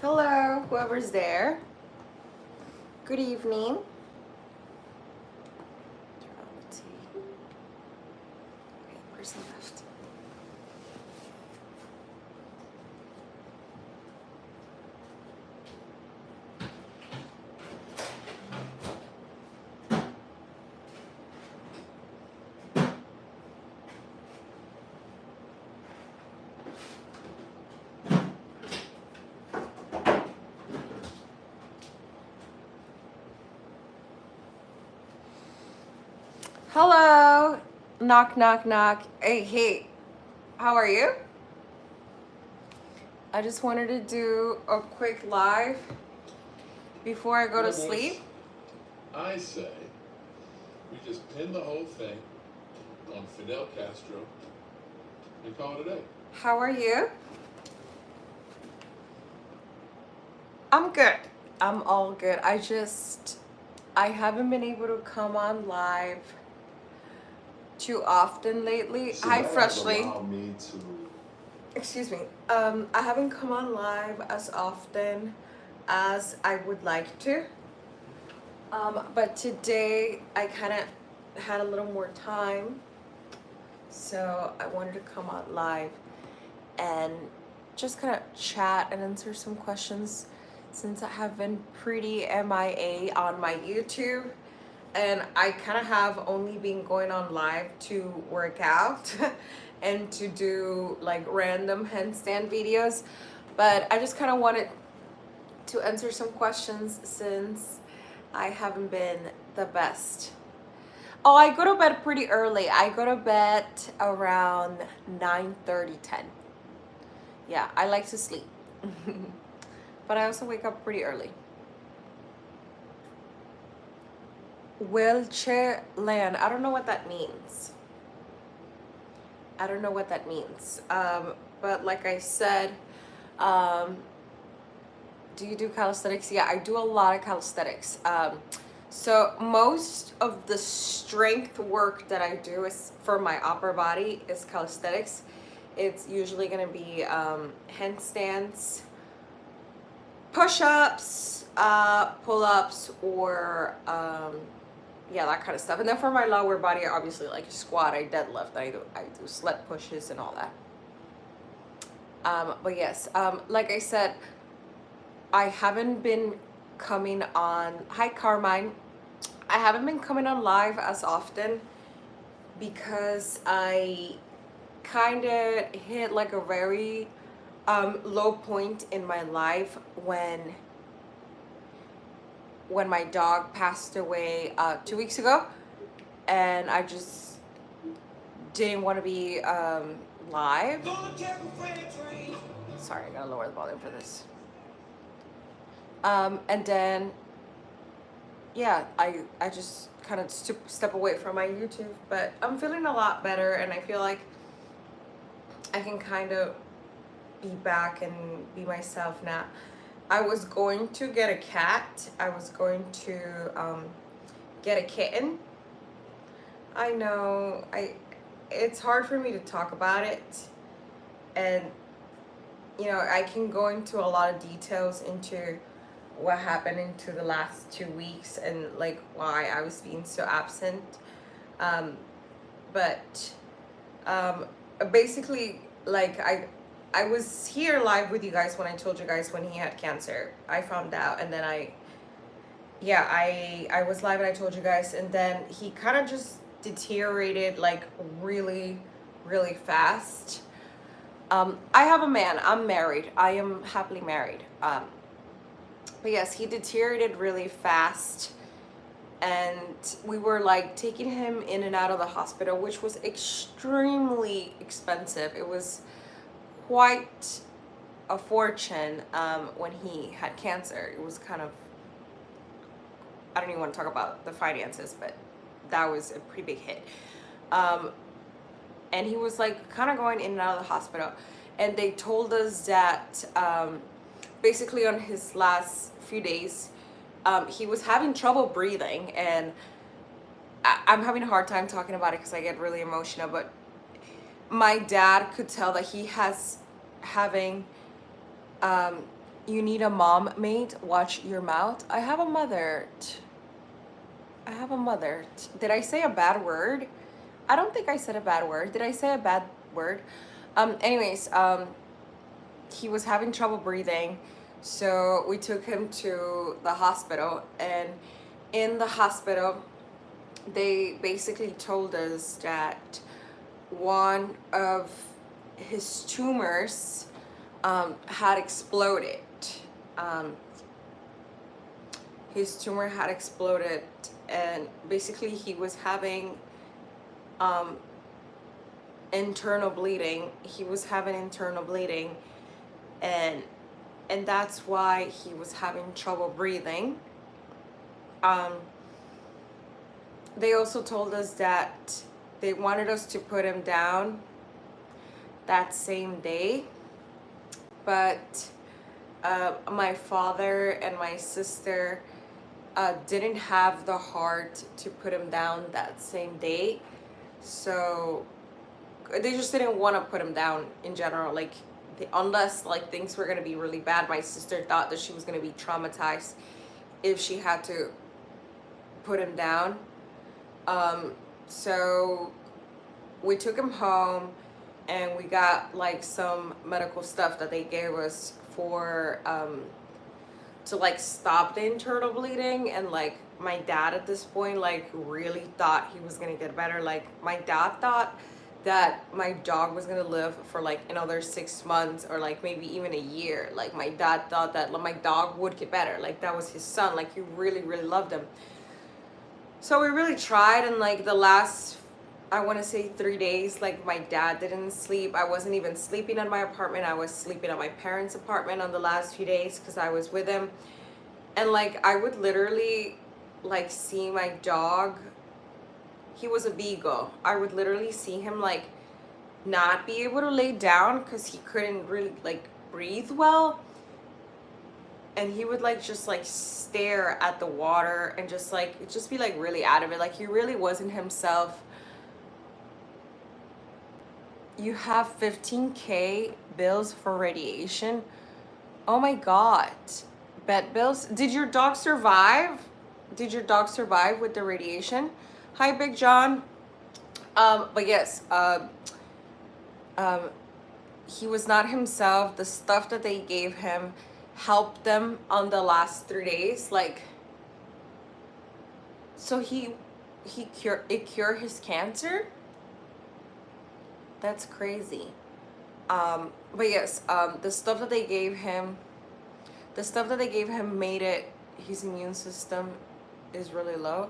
Hello, whoever's there. Good evening. Turn on the TV. Okay, person left. Hello. Knock, knock, knock. Hey, how are you? I just wanted to do a quick live before I go to sleep. I say we just pin the whole thing on Fidel Castro and call it a day. How are you? I'm good. I'm all good. I haven't been able to come on live too often lately. So Hi, that Freshly. allowed me to Excuse me. I haven't come on live as often as I would like to. But today I kind of had a little more time, so I wanted to come on live and just kind of chat and answer some questions since I have been pretty MIA on my YouTube. And I kind of have only been going on live to work out and to do like random handstand videos. But I just kind of wanted to answer some questions since I haven't been the best. Oh, I go to bed pretty early. I go to bed around 9:30, 10. Yeah, I like to sleep. But I also wake up pretty early. Wheelchair land. I don't know what that means. I don't know what that means. But like I said, do you do calisthenics? Yeah, I do a lot of calisthenics. So most of the strength work that I do is for my upper body is calisthenics. It's usually gonna be handstands, push-ups, pull-ups, or yeah, that kind of stuff. And then for my lower body, I obviously like squat, I deadlift, I do sled pushes and all that. But yes, like I said, I haven't been coming on. Hi, Carmine. I haven't been coming on live as often because I kind of hit like a very low point in my life when my dog passed away 2 weeks ago, and I just didn't want to be live. Sorry, I gotta lower the volume for this. And then yeah, I just kind of step away from my YouTube, but I'm feeling a lot better, and I feel like I can kind of be back and be myself now. I was going to get a cat. I was going to get a kitten. I know it's hard for me to talk about it, and you know, I can go into a lot of details into what happened into the last 2 weeks and like why I was being so absent. But basically, like I was here live with you guys when I told you guys when he had cancer. I found out, and then I was live and I told you guys, and then he kind of just deteriorated like really, really fast. I have a man. I'm married. I am happily married. But yes, he deteriorated really fast, and we were like taking him in and out of the hospital, which was extremely expensive. It was quite a fortune when he had cancer. It was kind of, I don't even want to talk about the finances, but that was a pretty big hit. And he was like kind of going in and out of the hospital, and they told us that basically on his last few days he was having trouble breathing, and I'm having a hard time talking about it because I get really emotional, but my dad could tell that he has having You need a mom, mate. Watch your mouth. I have a mother. I have a mother. Did I say a bad word? I don't think I said a bad word. Did I say a bad word? Anyways, he was having trouble breathing, so we took him to the hospital, and in the hospital they basically told us that one of his tumors had exploded. Um, his tumor had exploded, and basically he was having um, internal bleeding. He was having internal bleeding, and that's why he was having trouble breathing. Um, they also told us that they wanted us to put him down that same day, but my father and my sister didn't have the heart to put him down that same day, so they just didn't want to put him down in general, like unless like things were going to be really bad. My sister thought that she was going to be traumatized if she had to put him down. So we took him home, and we got like some medical stuff that they gave us for to like stop the internal bleeding. And like my dad at this point like really thought he was gonna get better. Like my dad thought that my dog was gonna live for like another 6 months, or like maybe even a year. Like my dad thought that my dog would get better, like that was his son, like he really loved him. So we really tried, and like the last, I want to say 3 days, like my dad didn't sleep. I wasn't even sleeping at my apartment. I was sleeping at my parents' apartment on the last few days because I was with him. And like I would literally like see my dog. He was a beagle. I would literally see him like not be able to lay down because he couldn't really like breathe well. And he would like just like stare at the water and just be like really out of it. Like he really wasn't himself. You have 15K bills for radiation. Oh my God. Vet bills. Did your dog survive? Did your dog survive with the radiation? Hi, Big John. But yes, he was not himself. The stuff that they gave him helped them on the last 3 days. Like, so it cured his cancer. That's crazy. But yes, the stuff that they gave him made it, his immune system is really low.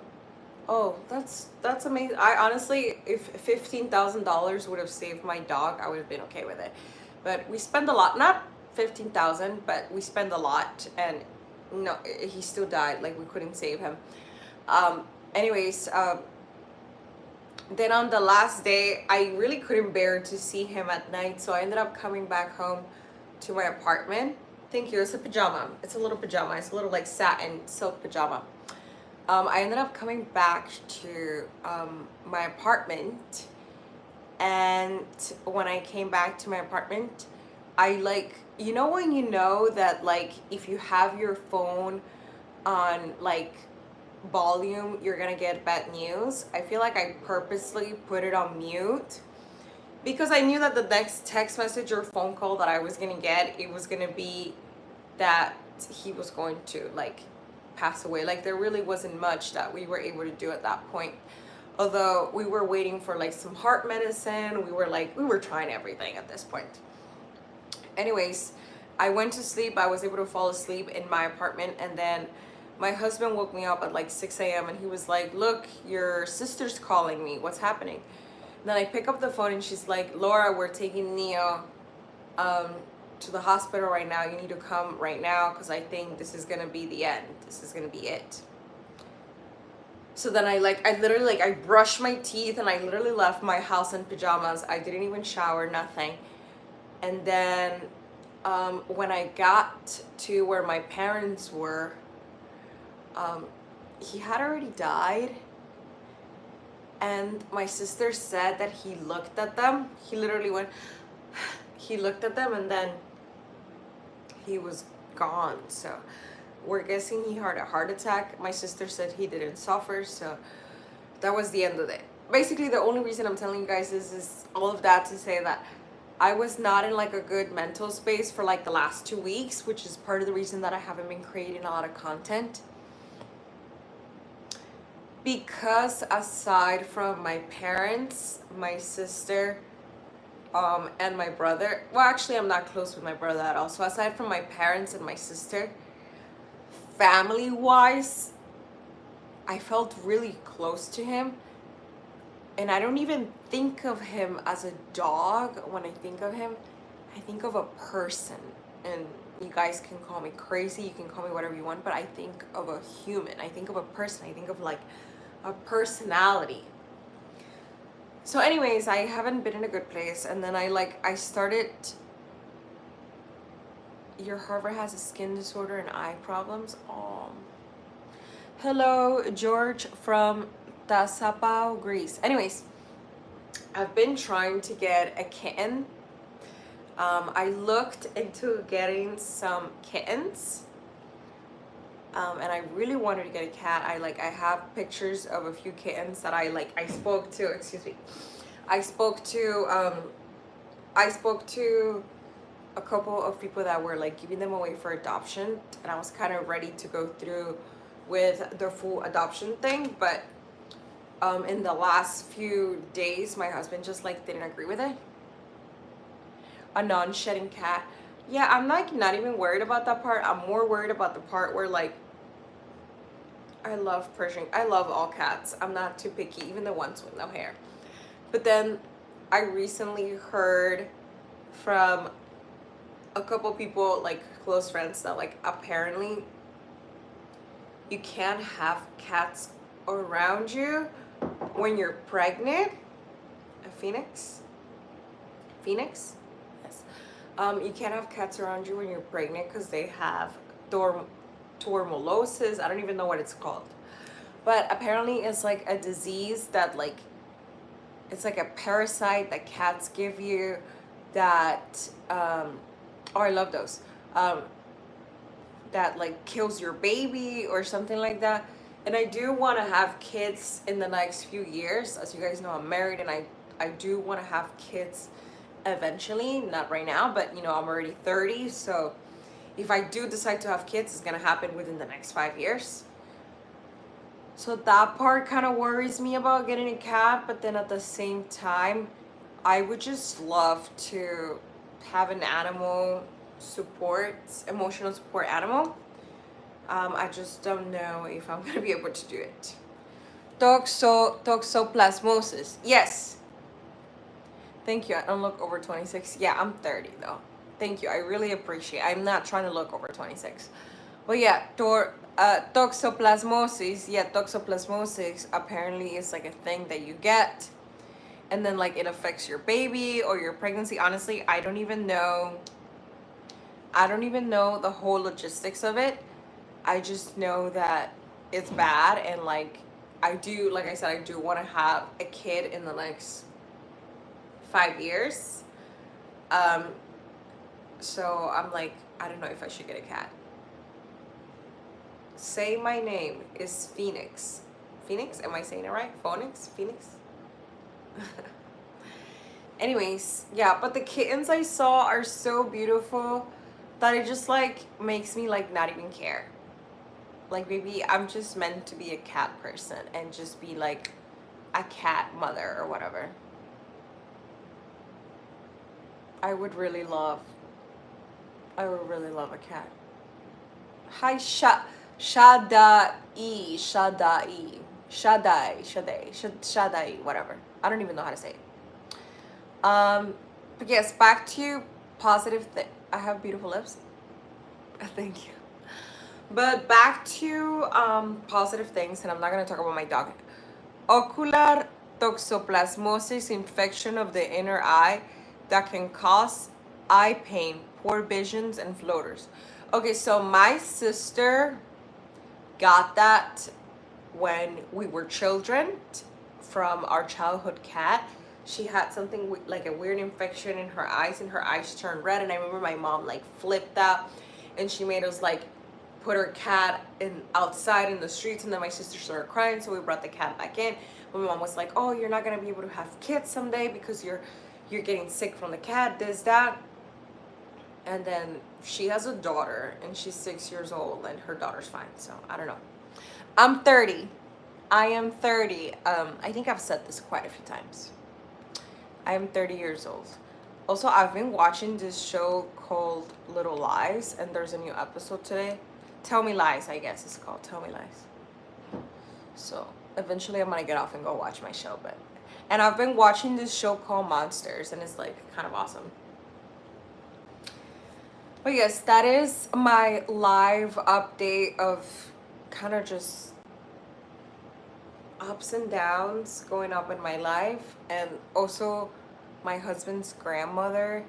Oh, that's amazing. I honestly, if $15,000 would have saved my dog, I would have been okay with it. But we spend a lot, not 15,000, but we spend a lot, and no, he still died. Like we couldn't save him. Anyways, then on the last day, I really couldn't bear to see him at night, so I ended up coming back home to my apartment. Thank you. It's a pajama. It's a little pajama. It's a little like satin silk pajama. I ended up coming back to my apartment, and when I came back to my apartment, I like, you know when you know that like if you have your phone on like volume, you're gonna get bad news. I feel like I purposely put it on mute because I knew that the next text message or phone call that I was gonna get, it was gonna be that he was going to like pass away. Like there really wasn't much that we were able to do at that point, although we were waiting for like some heart medicine. We were trying everything at this point. Anyways, I went to sleep. I was able to fall asleep in my apartment, and then my husband woke me up at like 6 a.m. and he was like, look, your sister's calling me, what's happening? And then I pick up the phone and she's like, Laura, we're taking Neo to the hospital right now. You need to come right now because I think this is gonna be the end. This is gonna be it. So then I literally I brushed my teeth and I literally left my house in pajamas. I didn't even shower, nothing. And then when I got to where my parents were, he had already died. And my sister said that he looked at them. He literally went, he looked at them, and then he was gone. So we're guessing he had a heart attack. My sister said he didn't suffer, so that was the end of it. Basically, the only reason I'm telling you guys is all of that to say that I was not in like a good mental space for like the last 2 weeks, which is part of the reason that I haven't been creating a lot of content. Because aside from my parents, my sister, and my brother, well, actually, I'm not close with my brother at all. So aside from my parents and my sister, family-wise, I felt really close to him. And I don't even think of him as a dog. When I think of him, I think of a person. And you guys can call me crazy, you can call me whatever you want, but I think of a human. I think of a person. I think of like a personality. So anyways, I haven't been in a good place. And then I started, your Harvard has a skin disorder and eye problems. Oh. Hello, George from Tasapao, Greece. Anyways, I've been trying to get a kitten. I looked into getting some kittens. And I really wanted to get a cat. I have pictures of a few kittens that I spoke to, I spoke to a couple of people that were like giving them away for adoption, and I was kind of ready to go through with the full adoption thing, but in the last few days my husband just like didn't agree with it. A non-shedding cat. Yeah, I'm like not even worried about that part. I'm more worried about the part where like I love Persian. I love all cats. I'm not too picky, even the ones with no hair. But then I recently heard from a couple people, like close friends, that like apparently you can't have cats around you when you're pregnant. A phoenix? Phoenix? Yes. You can't have cats around you when you're pregnant because they have tormolosis. I don't even know what it's called. But apparently it's like a disease that like, it's like a parasite that cats give you that, oh, I love those. That like kills your baby or something like that. And I do want to have kids in the next few years. As you guys know, I'm married, and I do want to have kids eventually, not right now, but you know, I'm already 30, so if I do decide to have kids, it's gonna happen within the next 5 years. So that part kind of worries me about getting a cat, but then at the same time, I would just love to have an animal support, emotional support animal. I just don't know if I'm gonna be able to do it. Toxoplasmosis. Yes. Thank you. I don't look over 26. Yeah, I'm 30 though. Thank you. I really appreciate it. I'm not trying to look over 26. But yeah, toxoplasmosis. Yeah, toxoplasmosis apparently is like a thing that you get. And then like it affects your baby or your pregnancy. Honestly, I don't even know the whole logistics of it. I just know that it's bad, and like I do, like I said, I do want to have a kid in the next 5 years. So I'm like, I don't know if I should get a cat. Say my name is Phoenix. Phoenix? Am I saying it right? Phoenix? Phoenix? Anyways, yeah, but the kittens I saw are so beautiful that it just like makes me like not even care. Like maybe I'm just meant to be a cat person and just be like a cat mother or whatever. I would really love a cat. Hi, Shadai, whatever. I don't even know how to say it. But yes, back to positive thing. I have beautiful lips. Thank you. But back to positive things, and I'm not gonna talk about my dog. Ocular toxoplasmosis, infection of the inner eye that can cause eye pain, poor visions, and floaters. Okay, so my sister got that when we were children from our childhood cat. She had something like a weird infection in her eyes, and her eyes turned red. And I remember my mom like flipped out, and she made us like put her cat in outside in the streets, and then my sister started crying, so we brought the cat back in. But my mom was like, oh, you're not gonna be able to have kids someday because you're getting sick from the cat, this, that. And then she has a daughter and she's 6 years old and her daughter's fine. So I don't know. I'm 30. I am 30. I think I've said this quite a few times. I am 30 years old. Also, I've been watching this show called Little Lies, and there's a new episode today. Tell Me Lies, I guess it's called. Tell Me Lies. So eventually I'm gonna get off and go watch my show. And I've been watching this show called Monsters, and it's like kind of awesome. But yes, that is my live update of kind of just ups and downs going up in my life. And also my husband's grandmother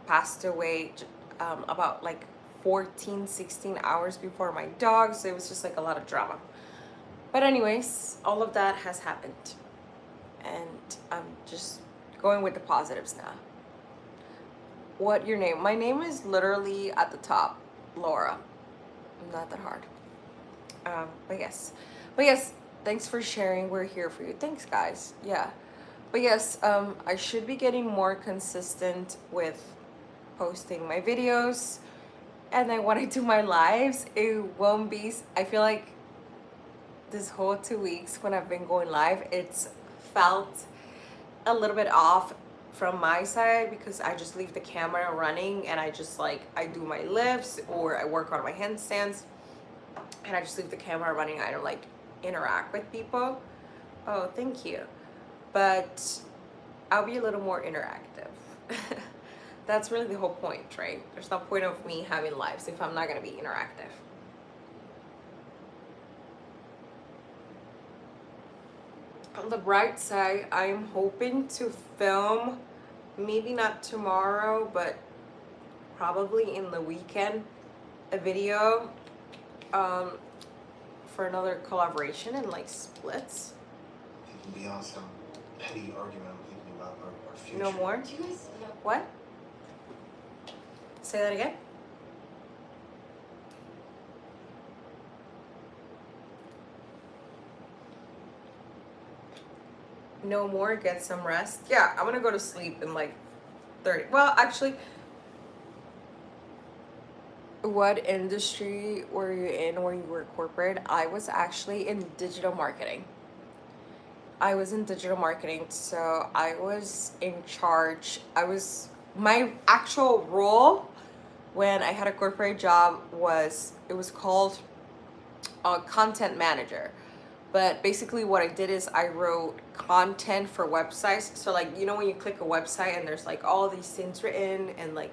passed away about like 16 hours before my dog, so it was just like a lot of drama. But anyways, all of that has happened, and I'm just going with the positives now. What your name? My name is literally at the top, Laura. Not that hard. But yes, thanks for sharing. We're here for you. Thanks, guys. Yeah, but yes, I should be getting more consistent with posting my videos, and then when I do my lives, it won't be. I feel like this whole 2 weeks when I've been going live, it's felt a little bit off from my side because I just leave the camera running and I just like I do my lifts or I work on my handstands and I just leave the camera running. I don't like interact with people. Oh, thank you. But I'll be a little more interactive. That's really the whole point, right? There's no point of me having lives if I'm not gonna be interactive. On the bright side, I'm hoping to film, maybe not tomorrow, but probably in the weekend, a video for another collaboration and like splits. Thinking beyond some petty argument, I'm thinking about our future. No more? Do you guys know? What? Say that again? No more, get some rest. Yeah, I'm gonna go to sleep in like 30. Well, actually, what industry were you in when you were corporate? I was actually in digital marketing. I was in digital marketing, so I was in charge. My actual role when I had a corporate job was called content manager. But basically what I did is I wrote content for websites. So like, you know, when you click a website and there's like all these things written, and like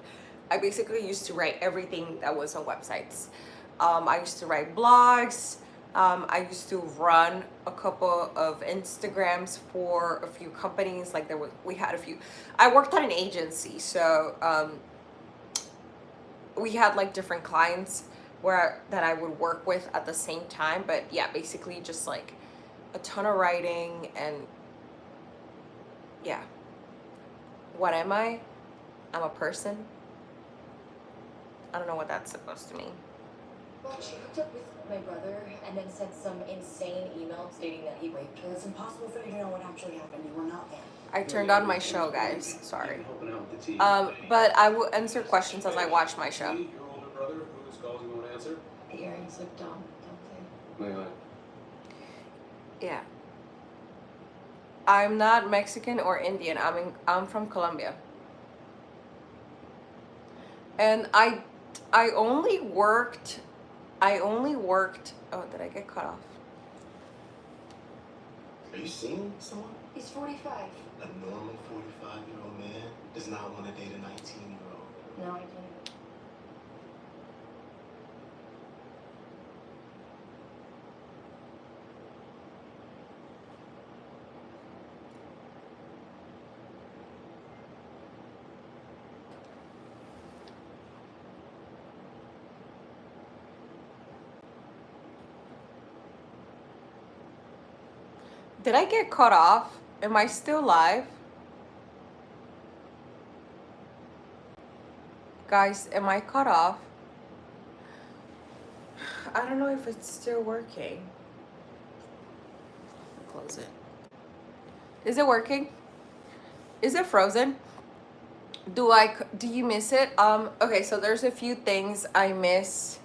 I basically used to write everything that was on websites. I used to write blogs. I used to run a couple of Instagrams for a few companies. Like we had a few. I worked at an agency, so we had like different clients that I would work with at the same time. But yeah, basically just like a ton of writing. And yeah, what am I? I'm a person. I don't know what that's supposed to mean. Well, she hooked up with my brother and then sent some insane email stating that he raped her. It's impossible for you to know what actually happened. You were not there. I turned on my show, guys. Sorry. Helping out with the team. But I will answer questions as I watch my show. Your older brother, whose calls you won't answer? The earrings look dumb, don't Wait. Yeah. I'm not Mexican or Indian. I'm from Colombia. And I only worked. Oh, did I get cut off? Are you seeing someone? they? He's 45. A normal 45-year-old man does not want to date a 19-year-old. No, I didn't. Did I get cut off? Am I still live? Guys, am I cut off? I don't know if it's still working. Close it. Is it working? Is it frozen? Do you miss it? Okay, so there's a few things I miss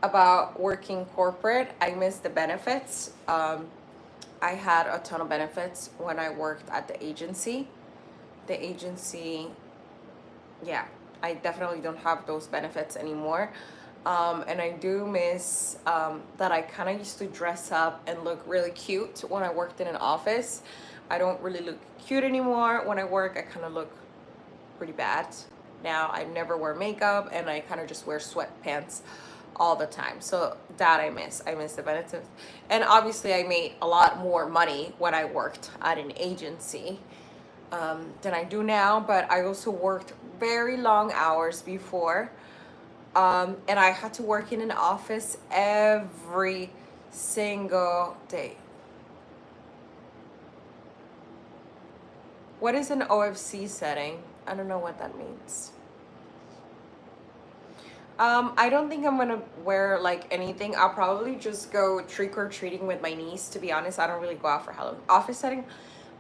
about working corporate. I miss the benefits. I had a ton of benefits when I worked at the agency. The agency, yeah, I definitely don't have those benefits anymore. And I do miss that I kind of used to dress up and look really cute when I worked in an office. I don't really look cute anymore. When I work, I kind of look pretty bad. Now I never wear makeup and I kind of just wear sweatpants all the time. So that I miss. I miss the benefits. And obviously I made a lot more money when I worked at an agency than I do now, but I also worked very long hours before. And I had to work in an office every single day. What is an OFC setting? I don't know what that means. I don't think I'm gonna wear like anything. I'll probably just go trick or treating with my niece. To be honest, I don't really go out for Halloween. Office setting?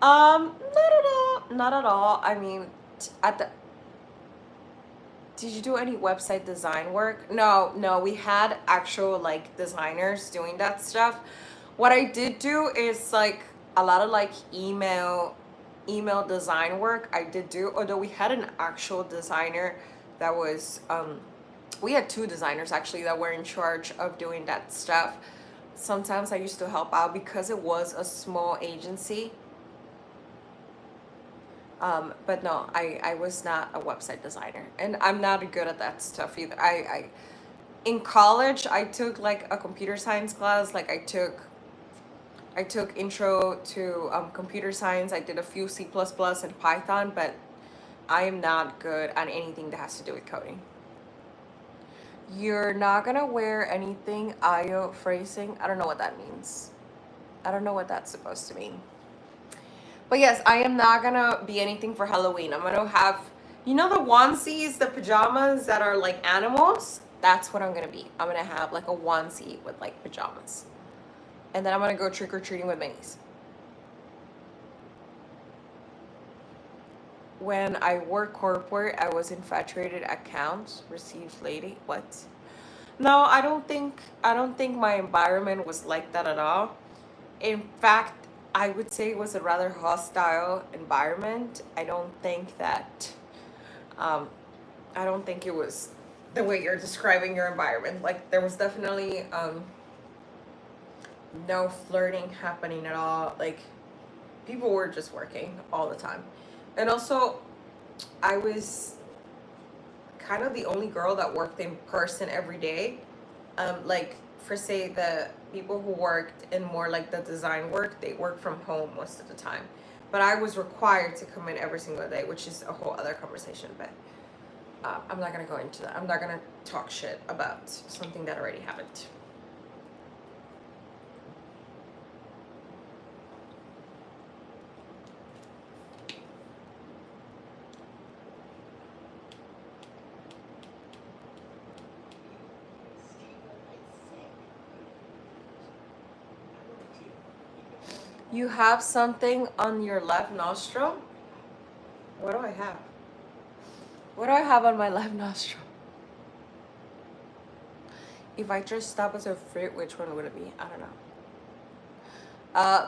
Not at all. Not at all. I mean, did you do any website design work? No, we had actual like designers doing that stuff. What I did do is like a lot of like email design work I did do, although we had an actual designer that was we had two designers actually that were in charge of doing that stuff. Sometimes I used to help out because it was a small agency. But no, I was not a website designer, and I'm not good at that stuff either. I in college I took like a computer science class. Like I took intro to computer science. I did a few C++ and Python, but I am not good at anything that has to do with coding. You're not gonna wear anything IO phrasing. I don't know what that means. I don't know what that's supposed to mean. But yes, I am not gonna be anything for Halloween. I'm gonna have, you know, the onesies, the pajamas that are like animals? That's what I'm gonna be. I'm gonna have like a onesie with like pajamas. And then I'm gonna go trick-or-treating with my niece. When I worked corporate, I was infatuated accounts, received lady. What? No, I don't think my environment was like that at all. In fact, I would say it was a rather hostile environment. I don't think it was the way you're describing your environment. Like there was definitely no flirting happening at all. Like people were just working all the time. And also I was kind of the only girl that worked in person every day. Like for say the people who worked in more like the design work, they work from home most of the time. But I was required to come in every single day, which is a whole other conversation. But I'm not gonna go into that. I'm not gonna talk shit about something that already happened. You have something on your left nostril? What do I have? What do I have on my left nostril? If I just stop as a fruit, which one would it be? I don't know.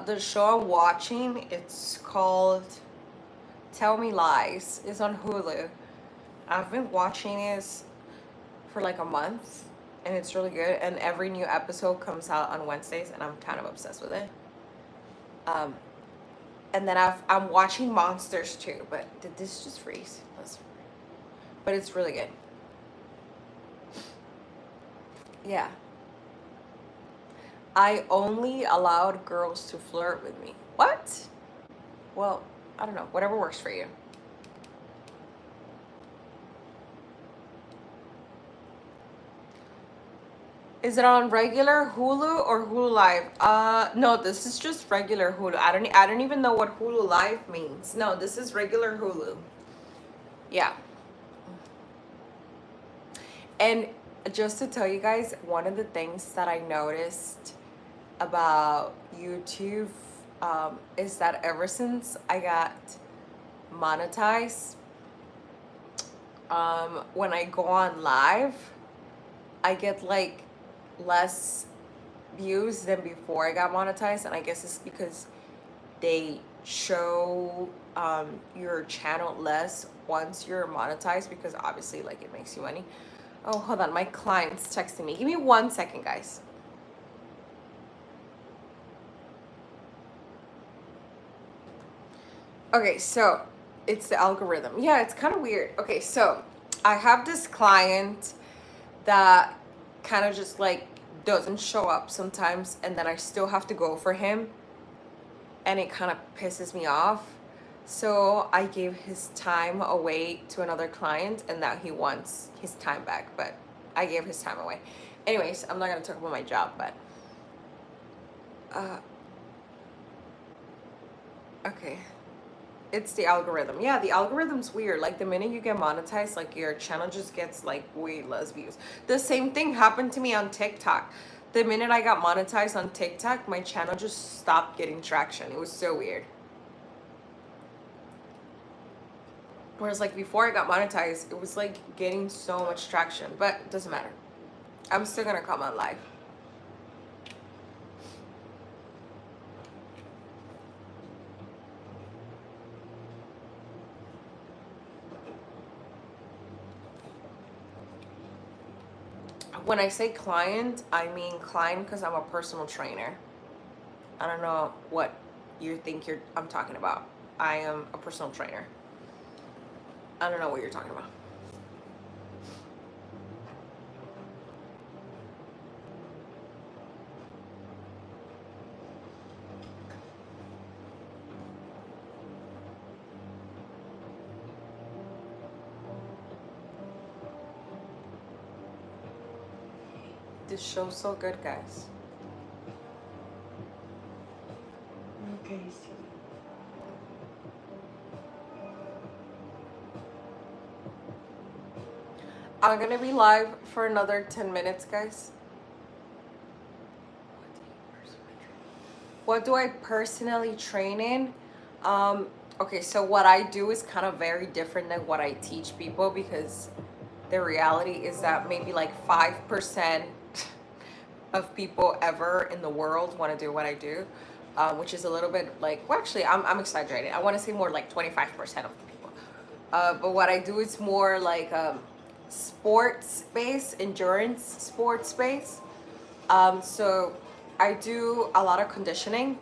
The show I'm watching, it's called Tell Me Lies. It's on Hulu. I've been watching this for like a month, and it's really good. And every new episode comes out on Wednesdays, and I'm kind of obsessed with it. And then I'm watching Monsters too, but did this just freeze? But it's really good. Yeah. I only allowed girls to flirt with me. What? Well, I don't know. Whatever works for you. Is it on regular Hulu or Hulu Live? No, this is just regular Hulu. I don't even know what Hulu Live means. No, this is regular Hulu. Yeah. And just to tell you guys, one of the things that I noticed about YouTube is that ever since I got monetized, when I go on live, I get like less views than before I got monetized, and I guess it's because they show your channel less once you're monetized, because obviously like it makes you money. Oh, hold on, my client's texting me. Give me 1 second, guys. Okay, so it's the algorithm. Yeah, it's kind of weird. Okay, so I have this client that kind of just like doesn't show up sometimes, and then I still have to go for him, and it kind of pisses me off. So I gave his time away to another client, and now he wants his time back, but I gave his time away. Anyways, I'm not gonna talk about my job, but okay. It's the algorithm. Yeah, the algorithm's weird. Like the minute you get monetized, like your channel just gets like way less views. The same thing happened to me on TikTok. The minute I got monetized on TikTok, my channel just stopped getting traction. It was so weird. Whereas like before I got monetized, it was like getting so much traction, but it doesn't matter. I'm still gonna come on live. When I say client, I mean client because I'm a personal trainer. I don't know what you think I'm talking about. I am a personal trainer. I don't know what you're talking about. This show's so good, guys. Okay, so I'm gonna be live for another 10 minutes, guys. What do I personally train in? Okay, so what I do is kind of very different than what I teach people, because the reality is that maybe like 5% of people ever in the world want to do what I do, which is a little bit like, well, actually, I'm exaggerating. I want to say more like 25% of the people. But what I do is more like sports based, endurance sports based. So I do a lot of conditioning,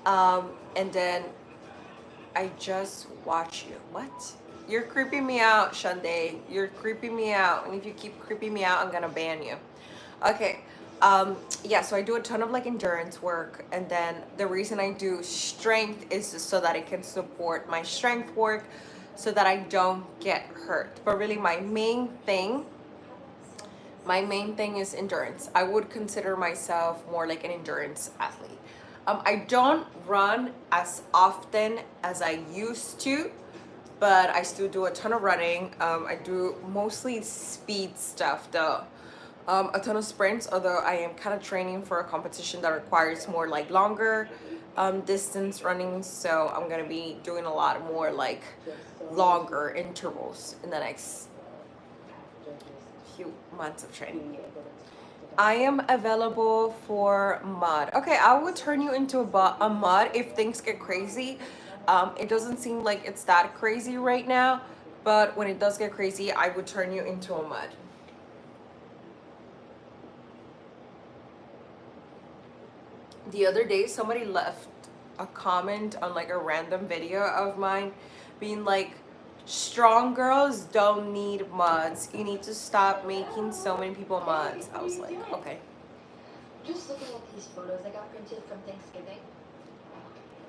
and then I just watch you. What? You're creeping me out, Shande. You're creeping me out, and if you keep creeping me out, I'm gonna ban you. Okay. Yeah, so I do a ton of like endurance work, and then the reason I do strength is just so that it can support my strength work, so that I don't get hurt. But really, my main thing is endurance. I would consider myself more like an endurance athlete. I don't run as often as I used to, but I still do a ton of running. I do mostly speed stuff though. A ton of sprints, although I am kind of training for a competition that requires more like longer distance running. So I'm gonna be doing a lot more like longer intervals in the next few months of training. I am available for mud. Okay, I will turn you into a mud if things get crazy. It doesn't seem like it's that crazy right now, but when it does get crazy, I would turn you into a mud. The other day, somebody left a comment on like a random video of mine being like, strong girls don't need muds. You need to stop making so many people muds. I was like, okay. Just looking at these photos I got printed from Thanksgiving.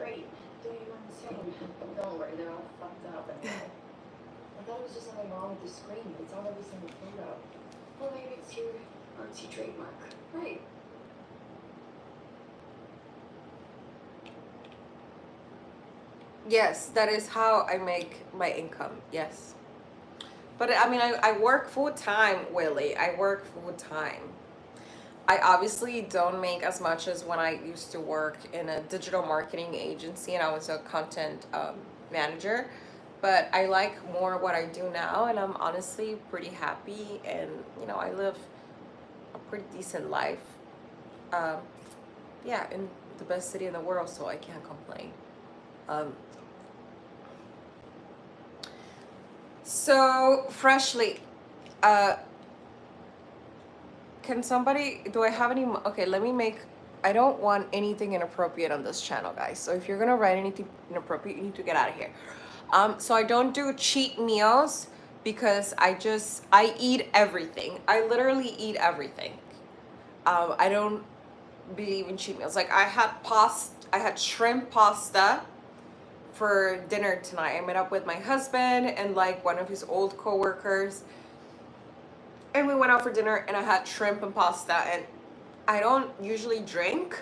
great. Do you insane? Don't worry, they're all fucked up. I thought it was just on my mom with the screen. It's on every single photo. Well, maybe it's your artsy trademark. Right. Yes, that is how I make my income. Yes. But I mean, I work full time, Willie. I work full time. I obviously don't make as much as when I used to work in a digital marketing agency and I was a content manager. But I like more what I do now, and I'm honestly pretty happy. And you know, I live a pretty decent life. Um, yeah, in the best city in the world, so I can't complain. Um, so Freshly, uh, can somebody, do I have any, okay, let me make, I don't want anything inappropriate on this channel, guys. So if you're gonna write anything inappropriate, you need to get out of here. So I don't do cheat meals because I eat everything. I literally eat everything. I don't believe in cheat meals. Like I had shrimp pasta for dinner tonight. I met up with my husband and like one of his old coworkers, and we went out for dinner and I had shrimp and pasta. And I don't usually drink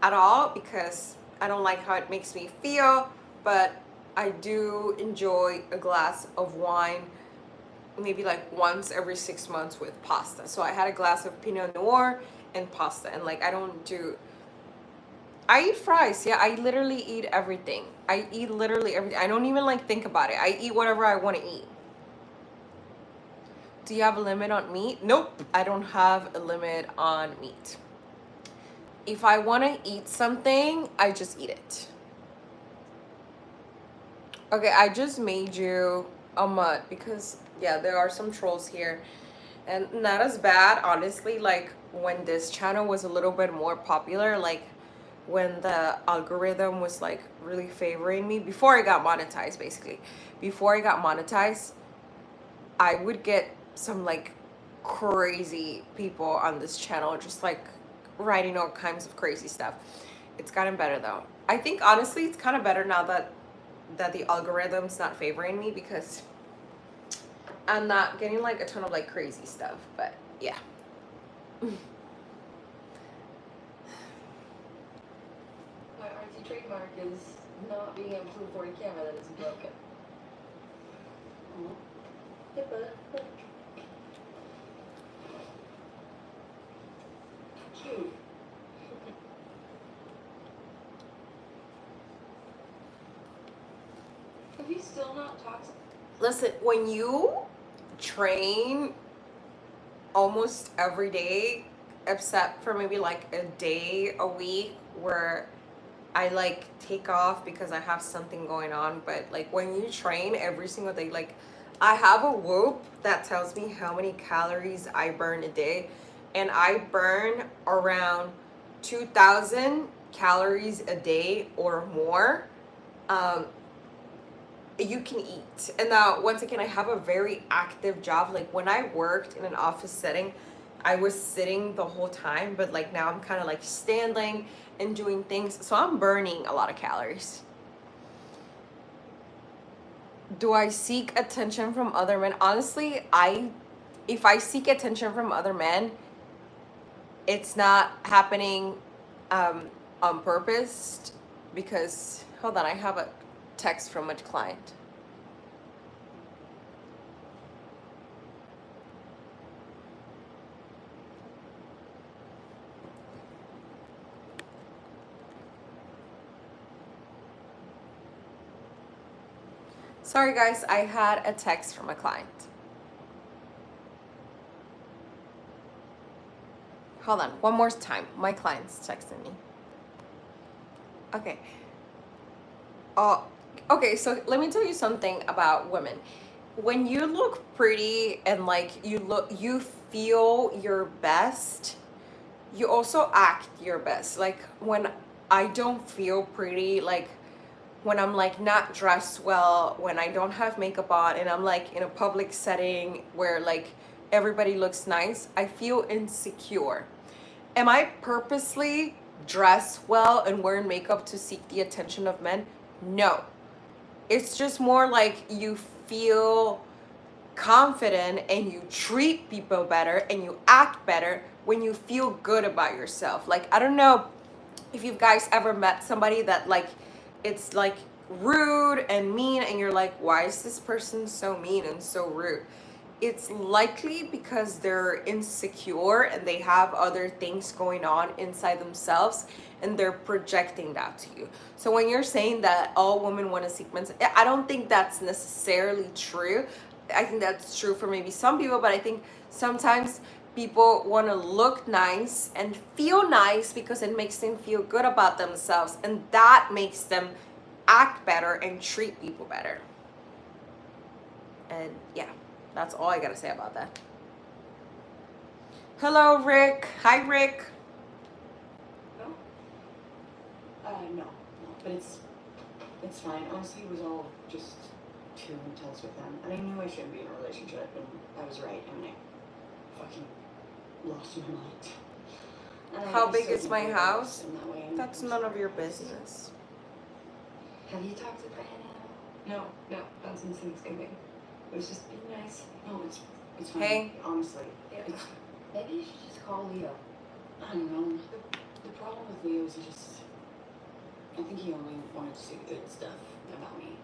at all because I don't like how it makes me feel, but I do enjoy a glass of wine maybe like once every 6 months with pasta. So I had a glass of Pinot Noir and pasta, and like I eat fries. Yeah, I literally eat everything. I eat literally everything. I don't even like think about it. I eat whatever I want to eat. Do you have a limit on meat? Nope, I don't have a limit on meat. If I want to eat something, I just eat it. Okay, I just made you a mud because yeah, there are some trolls here, and not as bad, honestly. Like when this channel was a little bit more popular, like when the algorithm was like really favoring me before I got monetized, basically. Before I got monetized, I would get some like crazy people on this channel just like writing all kinds of crazy stuff. It's gotten better though. I think honestly it's kind of better now that the algorithm's not favoring me because I'm not getting like a ton of like crazy stuff. But yeah. My RT trademark is not being able to afford a camera that is broken. Yeah, but cute. Have you still not talked? Listen, when you train almost every day, except for maybe like a day a week where I like take off because I have something going on, but like when you train every single day, like I have a Whoop that tells me how many calories I burn a day, and I burn around 2,000 calories a day or more. You can eat. And now once again, I have a very active job. Like when I worked in an office setting, I was sitting the whole time, but like now I'm kind of like standing and doing things, so I'm burning a lot of calories. Do I seek attention from other men? Honestly, if I seek attention from other men, it's not happening on purpose, because hold on, I have a text from a client. Sorry guys, I had a text from a client. Hold on, one more time. My client's texting me. Okay. Okay, so let me tell you something about women. When you look pretty and like you feel your best, you also act your best. Like when I don't feel pretty, like when I'm like not dressed well, when I don't have makeup on and I'm like in a public setting where like everybody looks nice, I feel insecure. Am I purposely dressed well and wearing makeup to seek the attention of men? No. It's just more like you feel confident and you treat people better and you act better when you feel good about yourself. Like, I don't know if you guys ever met somebody that like it's like rude and mean and you're like, why is this person so mean and so rude? it's likely because they're insecure and they have other things going on inside themselves and they're projecting that to you. So when you're saying that all women want to seek men's, I don't think that's necessarily true. I think that's true for maybe some people, but I think sometimes people want to look nice and feel nice because it makes them feel good about themselves, and that makes them act better and treat people better. And yeah, that's all I gotta say about that. Hello, Rick. Hi, Rick. No? No. But it's fine. Honestly, it was all just too intense with them. And I knew I shouldn't be in a relationship, and I was right. I mean, I fucking lost my mind. And How I big still is think my I was house? in that way, and That's I'm none of sorry. your business. Have you talked to Diana? No, not since Thanksgiving. It was just being nice. No, it's fine. Hey. Honestly. It's, maybe you should just call Leo. I don't know. The problem with Leo is I think he only wanted to see the good stuff about me.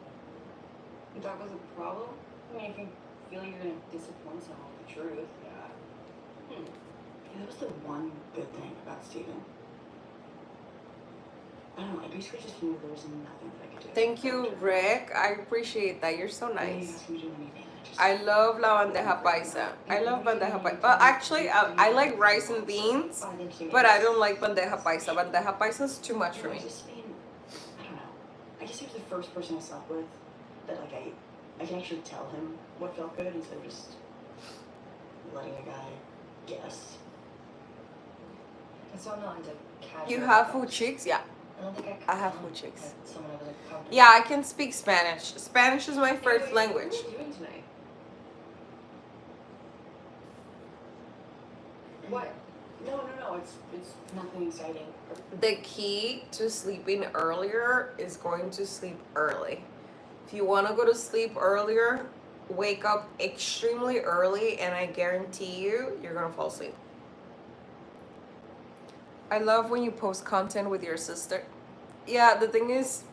That was a problem? I mean, if you feel you're gonna disappoint someone with the truth, yeah. Yeah, that was the one good thing about Steven. I don't know, I basically just knew there was nothing that I could do. Thank you, Rick. I appreciate that. You're so He didn't nice. ask me to do anything. I love la bandeja paisa. I love bandeja paisa. Well, actually, I like rice and beans, but I don't like bandeja paisa. Bandeja paisa is too much for me. I don't know. I guess he was the first person I slept with that like I can actually tell him what felt good instead of just letting a guy guess. And so I'm not into casual. You have food cheeks? Yeah. I don't think I have food cheeks. like someone I was like comfortable. Yeah, I can speak Spanish. Spanish is my first language. What are you doing tonight? What? No. It's nothing exciting. The key to sleeping earlier is going to sleep early. If you want to go to sleep earlier, wake up extremely early, and I guarantee you're going to fall asleep. I love when you post content with your sister. Yeah, the thing is,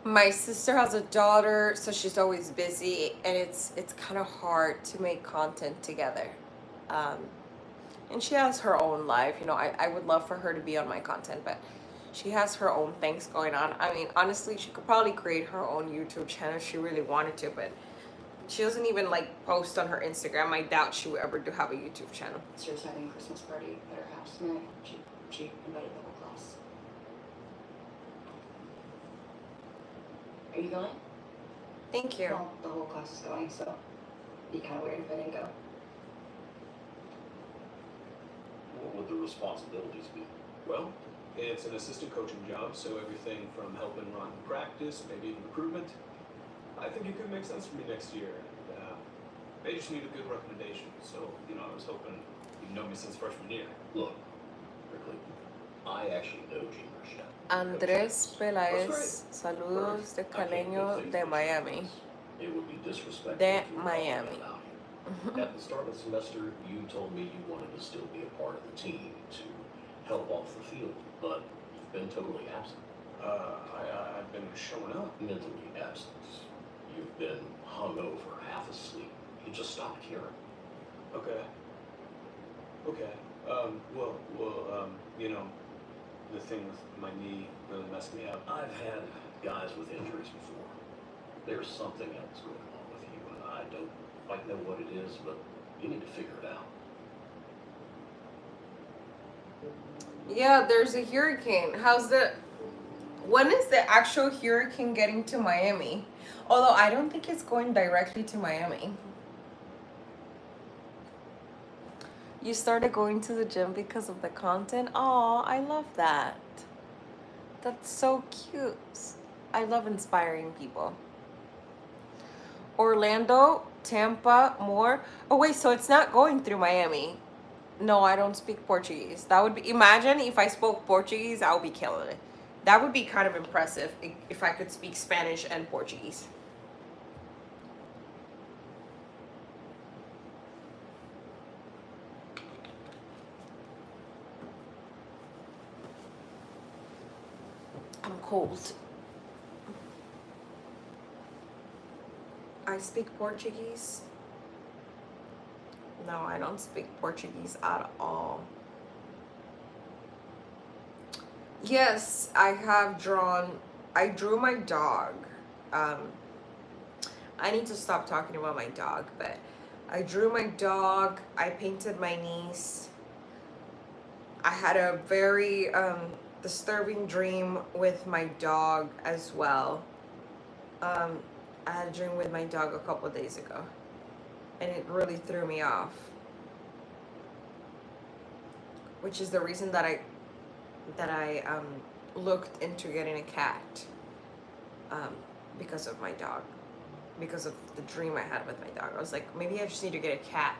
my sister has a daughter, so she's always busy, and it's kind of hard to make content together. And she has her own life. You know, I would love for her to be on my content, but she has her own things going on. I mean, honestly, she could probably create her own YouTube channel if she really wanted to, but she doesn't even like post on her Instagram. I doubt she would ever do have a YouTube channel. Sister's having a Christmas party at her house tonight. She invited the whole class. Are you going? Thank you. Well, the whole class is going, so it'd be kind of weird if I didn't go. What would the responsibilities be? Well, it's an assistant coaching job, so everything from helping run practice, maybe even recruitment. I think it could make sense for me next year. And, they just need a good recommendation. So, I was hoping you've known me since freshman year. Look, Berkeley, I actually know Gene Burchett. Andrés Peláez, saludos de Caleño de Miami. It would be disrespectful De to Miami. about you. At the start of the semester, you told me you wanted to still be a part of the team to help off the field, but you've been totally absent. I've been showing up. Mentally absent. You've been hungover, half asleep. You just stopped caring. Okay. The thing with my knee really messed me up. I've had guys with injuries before. There's something else going on with you, and I don't quite know what it is, but you need to figure it out. Yeah, there's a hurricane. When is the actual hurricane getting to Miami? Although I don't think it's going directly to Miami. You started going to the gym because of the content? Aw, I love that. That's so cute. I love inspiring people. Orlando, Tampa, more. Oh wait, so it's not going through Miami. No, I don't speak Portuguese. That would be, imagine if I spoke Portuguese, I would be killing it. That would be kind of impressive if I could speak Spanish and Portuguese. I'm cold. I speak Portuguese No, I don't speak Portuguese at all. Yes, I drew my dog. Um, I need to stop talking about my dog, but I drew my dog. I painted my niece. I had a very disturbing dream with my dog as well. I had a dream with my dog a couple of days ago, and it really threw me off. Which is the reason that I looked into getting a cat, because of my dog, because of the dream I had with my dog. I was like, maybe I just need to get a cat,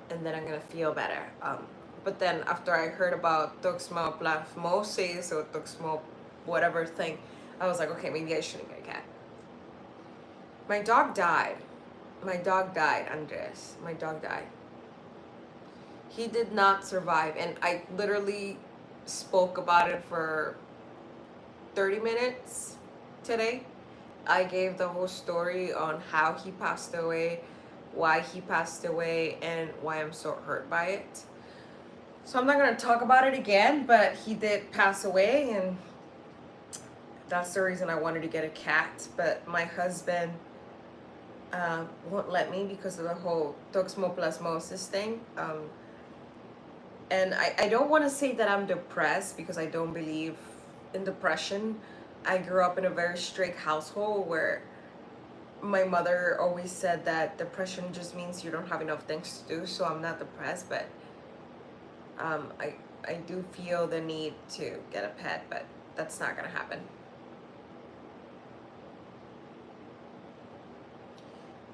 and then I'm gonna feel better. But then after I heard about toxoplasmosis or toxmo whatever thing, I was like, okay, maybe I shouldn't get a cat. My dog died. My dog died, Andres. My dog died. He did not survive, and I literally spoke about it for 30 minutes today. I gave the whole story on how he passed away, why he passed away, and why I'm so hurt by it. So I'm not going to talk about it again, but he did pass away, and that's the reason I wanted to get a cat. But my husband won't let me because of the whole toxoplasmosis thing. And I don't want to say that I'm depressed, because I don't believe in depression. I grew up in a very strict household where my mother always said that depression just means you don't have enough things to do. So I'm not depressed, but I do feel the need to get a pet, but that's not gonna happen.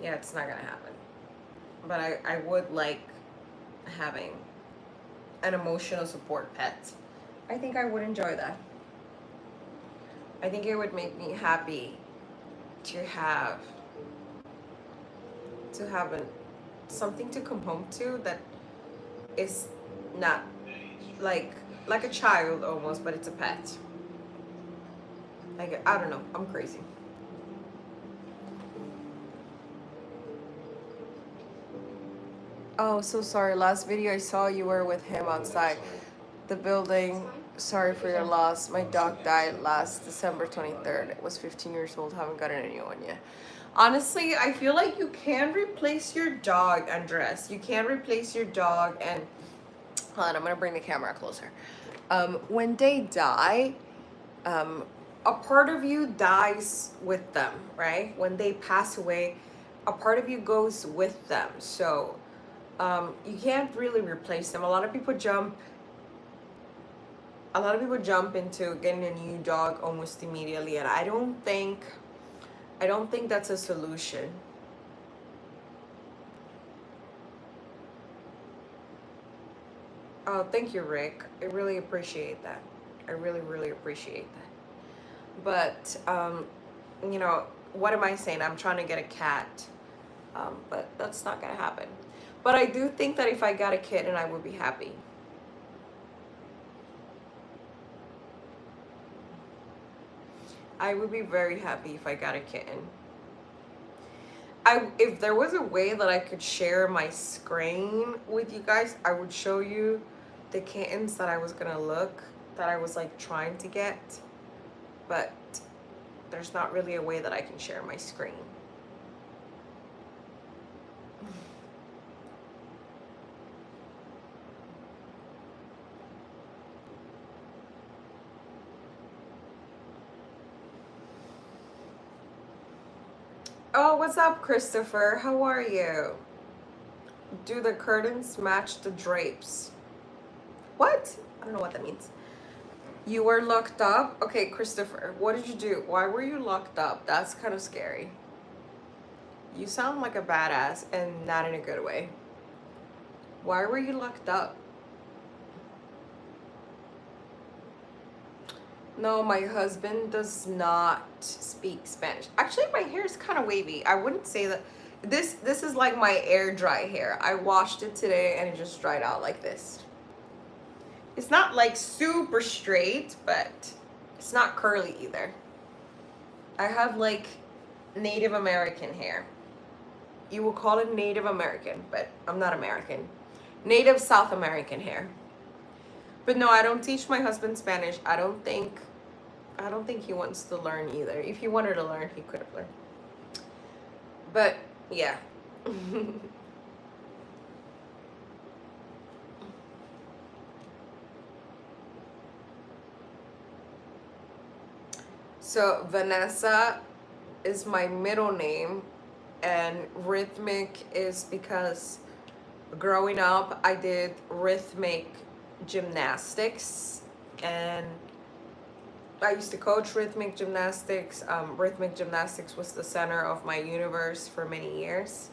Yeah, it's not gonna happen. But I would like having an emotional support pet. I think I would enjoy that. I think it would make me happy to have something to come home to that is not like a child almost, but it's a pet. Like, I don't know, I'm crazy. Oh, so sorry. Last video I saw you were with him outside the building. Sorry for your loss. My dog died last December 23rd. It was 15 years old. Haven't gotten a new one yet. Honestly, I feel like you can replace your dog, Andres. You can replace your dog, and hold on, I'm gonna bring the camera closer. When they die, a part of you dies with them, right? When they pass away, a part of you goes with them. So you can't really replace them. A lot of people jump into getting a new dog almost immediately, and I don't think that's a solution. Oh, thank you, Rick. I really appreciate that. I really, really appreciate that. But you know, what am I saying? I'm trying to get a cat, but that's not gonna happen. But I do think that if I got a kitten, I would be happy. I would be very happy if I got a kitten. If there was a way that I could share my screen with you guys, I would show you the kittens that I was like trying to get. But there's not really a way that I can share my screen. Oh, what's up, Christopher? How are you? Do the curtains match the drapes? What? I don't know what that means. You were locked up? Okay, Christopher, what did you do? Why were you locked up? That's kind of scary. You sound like a badass, and not in a good way. Why were you locked up? No, my husband does not speak Spanish. Actually, my hair is kind of wavy. I wouldn't say that. This is like my air dry hair. I washed it today and it just dried out like this. It's not like super straight, but it's not curly either. I have like Native American hair. you will call it Native American, but I'm not American. Native South American hair. But no, I don't teach my husband Spanish. I don't think he wants to learn either. If he wanted to learn, he could have learned. But yeah. So Vanessa is my middle name, and rhythmic is because growing up I did rhythmic gymnastics, and I used to coach rhythmic gymnastics. Rhythmic gymnastics was the center of my universe for many years.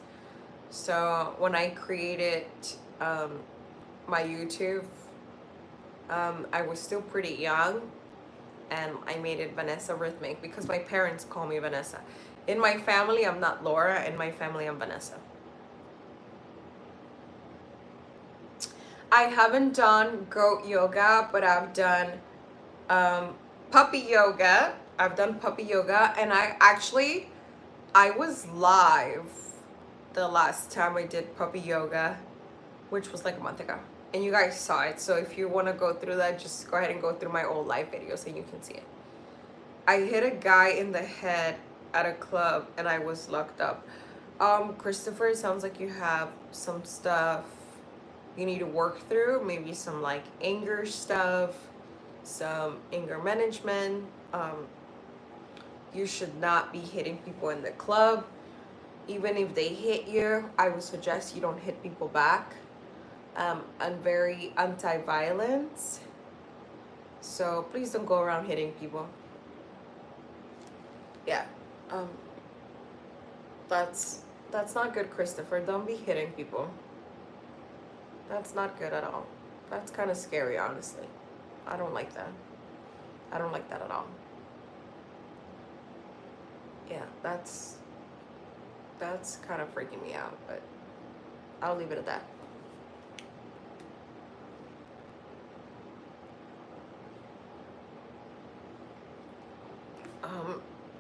So when I created my YouTube, I was still pretty young, and I made it Vanessa Rhythmic because my parents call me Vanessa. In my family, I'm not Laura. In my family, I'm Vanessa. I haven't done goat yoga, but I've done puppy yoga. I've done puppy yoga, and I was live the last time I did puppy yoga, which was like a month ago. And you guys saw it, so if you want to go through that, just go ahead and go through my old live videos and you can see it. I hit a guy in the head at a club and I was locked up. Christopher, it sounds like you have some stuff you need to work through, maybe some like anger stuff, some anger management. You should not be hitting people in the club. Even if they hit you, I would suggest you don't hit people back. I'm very anti-violence, so please don't go around hitting people. Yeah, that's not good, Christopher. Don't be hitting people. That's not good at all. That's kind of scary, honestly. I don't like that. I don't like that at all. Yeah, that's kind of freaking me out, but I'll leave it at that.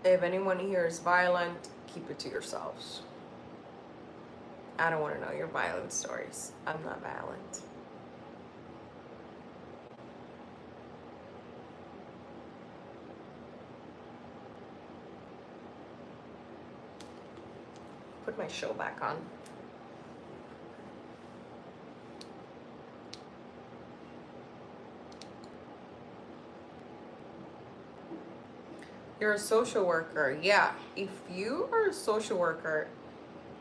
If anyone here is violent, keep it to yourselves. I don't want to know your violent stories. I'm not violent. Put my show back on. You're a social worker. Yeah, if you are a social worker,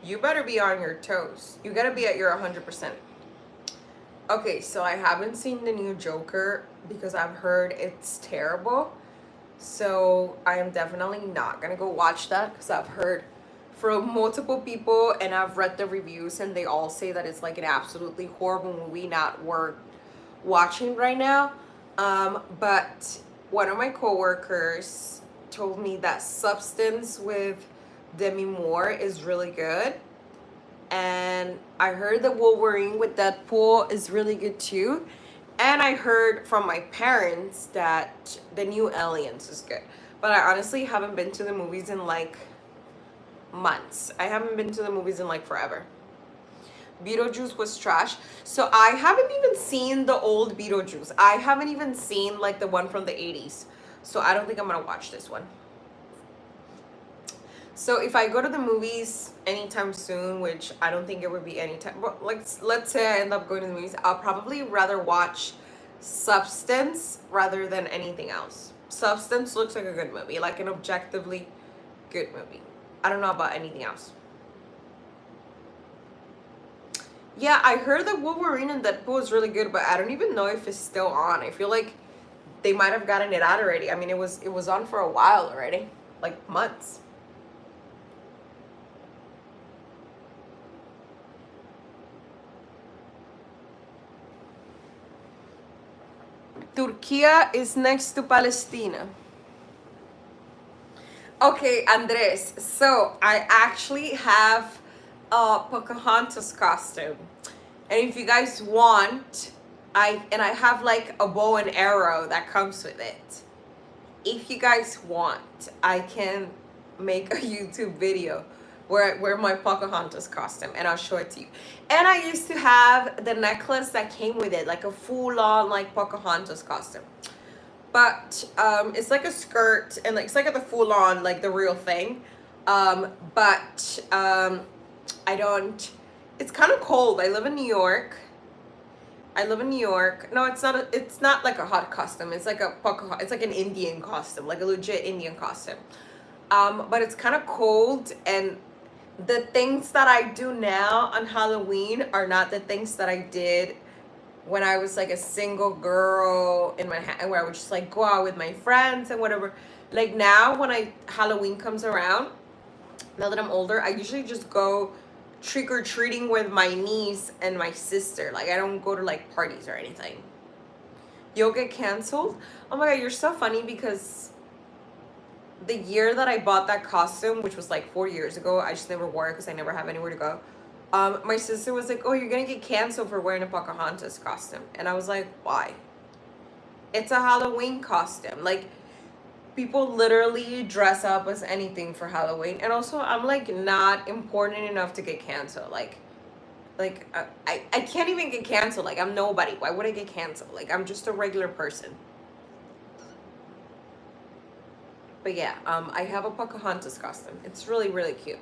you better be on your toes. You gotta be at your 100%. Okay, so I haven't seen the new Joker because I've heard it's terrible. So I am definitely not gonna go watch that because I've heard from multiple people and I've read the reviews and they all say that it's like an absolutely horrible movie, not worth watching right now. But one of my coworkers told me that Substance with Demi Moore is really good, and I heard that Wolverine with Deadpool is really good too, and I heard from my parents that the new Aliens is good, but I honestly haven't been to the movies in like months. I haven't been to the movies in like forever. Beetlejuice was trash. So I haven't even seen the old Beetlejuice. I haven't even seen like the one from the 80s. So I don't think I'm gonna watch this one. So if I go to the movies anytime soon, which I don't think it would be anytime, but like let's say I end up going to the movies, I'll probably rather watch Substance rather than anything else. Substance looks like a good movie, like an objectively good movie. I don't know about anything else. Yeah, I heard that Wolverine and Deadpool is really good, but I don't even know if it's still on. I feel like they might have gotten it out already. I mean, it was on for a while already, like months. Turkey is next to Palestine. Okay, Andres. So I actually have a Pocahontas costume, and if you guys want, I have like a bow and arrow that comes with it. If you guys want, I can make a YouTube video where I wear my Pocahontas costume, and I'll show it to you. And I used to have the necklace that came with it, like a full-on like Pocahontas costume. But it's like a skirt, and like it's like the full-on like the real thing. But I don't. It's kind of cold. I live in New York. No, it's not like a hot costume. It's like it's like an Indian costume, like a legit Indian costume. But it's kind of cold, and the things that I do now on Halloween are not the things that I did when I was like a single girl in Manhattan, where I would just like go out with my friends and whatever. Like now, when Halloween comes around, now that I'm older, I usually just go trick-or-treating with my niece and my sister. Like I don't go to like parties or anything. You'll get canceled? Oh my god, you're so funny, because the year that I bought that costume, which was like 4 years ago, I just never wore it because I never have anywhere to go. My sister was like, oh, you're gonna get canceled for wearing a Pocahontas costume. And I was like, why? It's a Halloween costume. Like, people literally dress up as anything for Halloween. And also, I'm like not important enough to get canceled. Like I can't even get canceled. Like, I'm nobody. Why would I get canceled? Like, I'm just a regular person. But yeah, I have a Pocahontas costume. It's really, really cute.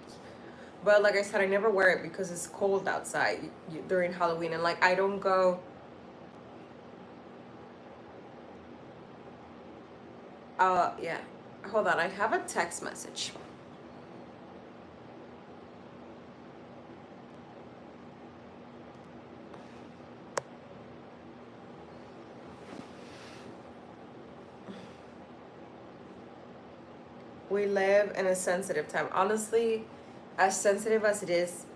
But like I said, I never wear it because it's cold outside during Halloween. And like, I don't go... yeah. Hold on, I have a text message. We live in a sensitive time. Honestly, as sensitive as it is,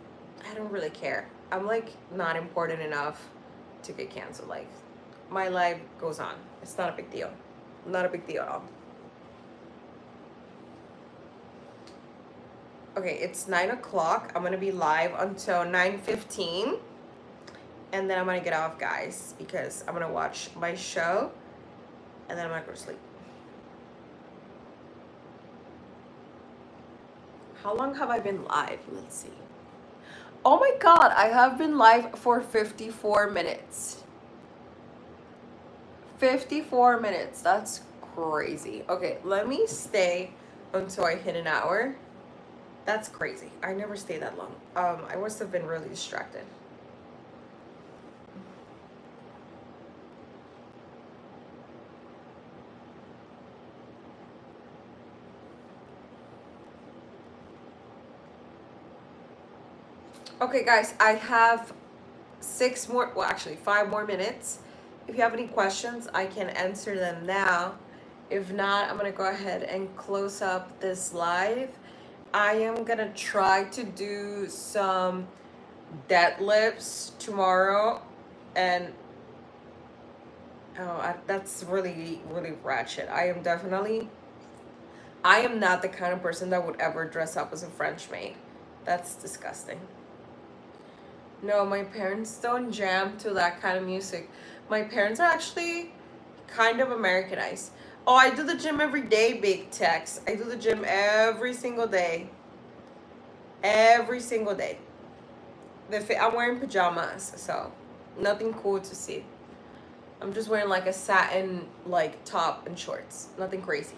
I don't really care. I'm like not important enough to get canceled. Like, my life goes on. It's not a big deal. Not a big deal at all. Okay, it's 9 o'clock. I'm gonna be live until 9:15, and then I'm gonna get off, guys, because I'm gonna watch my show, and then I'm gonna go to sleep. How long have I been live? Let's see. Oh my god, I have been live for 54 minutes. 54 minutes. That's crazy. Okay, let me stay until I hit an hour. That's crazy. I never stay that long. I must have been really distracted. Okay, guys, I have 5 more minutes. If you have any questions, I can answer them now. If not, I'm gonna go ahead and close up this live. I am gonna try to do some deadlifts tomorrow, and that's really, really ratchet. I am not the kind of person that would ever dress up as a French maid. That's disgusting. No, my parents don't jam to that kind of music. My parents are actually kind of Americanized. Oh, I do the gym every day, Big Tex. I do the gym every single day. Every single day. I'm wearing pajamas, so nothing cool to see. I'm just wearing like a satin like top and shorts. Nothing crazy.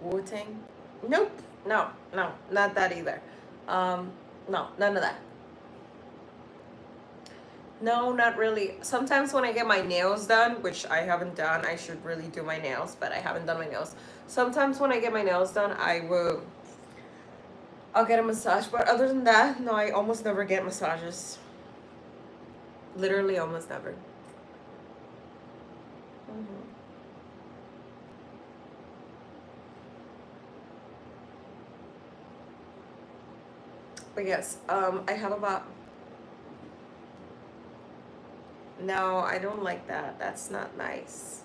Wu-Tang? Nope. No, not that either. No, none of that. No, not really. Sometimes when I get my nails done, which I haven't done, I should really do my nails, but I haven't done my nails. Sometimes when I get my nails done, I'll get a massage. But other than that, no, I almost never get massages. Literally almost never. But yes, I have about... No, I don't like that. That's not nice.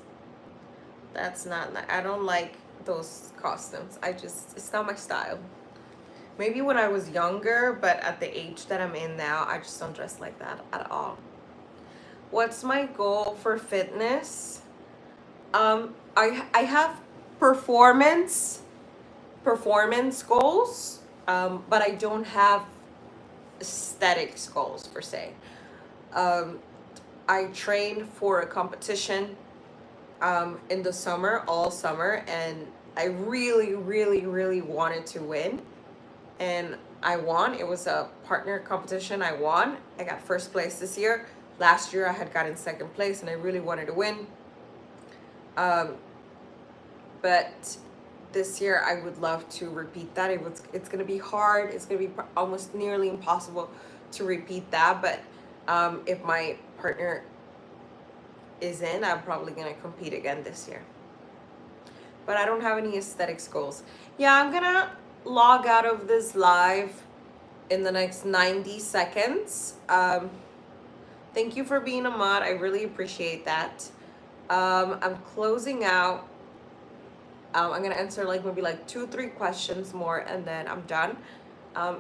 That's not nice. I don't like those costumes. It's not my style. Maybe when I was younger, but at the age that I'm in now, I just don't dress like that at all. What's my goal for fitness? I have performance performance goals, but I don't have aesthetics goals per se. I trained for a competition in the summer, all summer, and I really, really, really wanted to win. And I won. It was a partner competition. I won. I got first place this year. Last year I had gotten second place, and I really wanted to win. But this year I would love to repeat that. It's gonna be hard. It's gonna be almost nearly impossible to repeat that. But if my partner is in, I'm probably gonna compete again this year. But I don't have any aesthetics goals. Yeah, I'm gonna log out of this live in the next 90 seconds. Thank you for being a mod. I really appreciate that. I'm closing out. I'm gonna answer like maybe like 2-3 questions more, and then I'm done.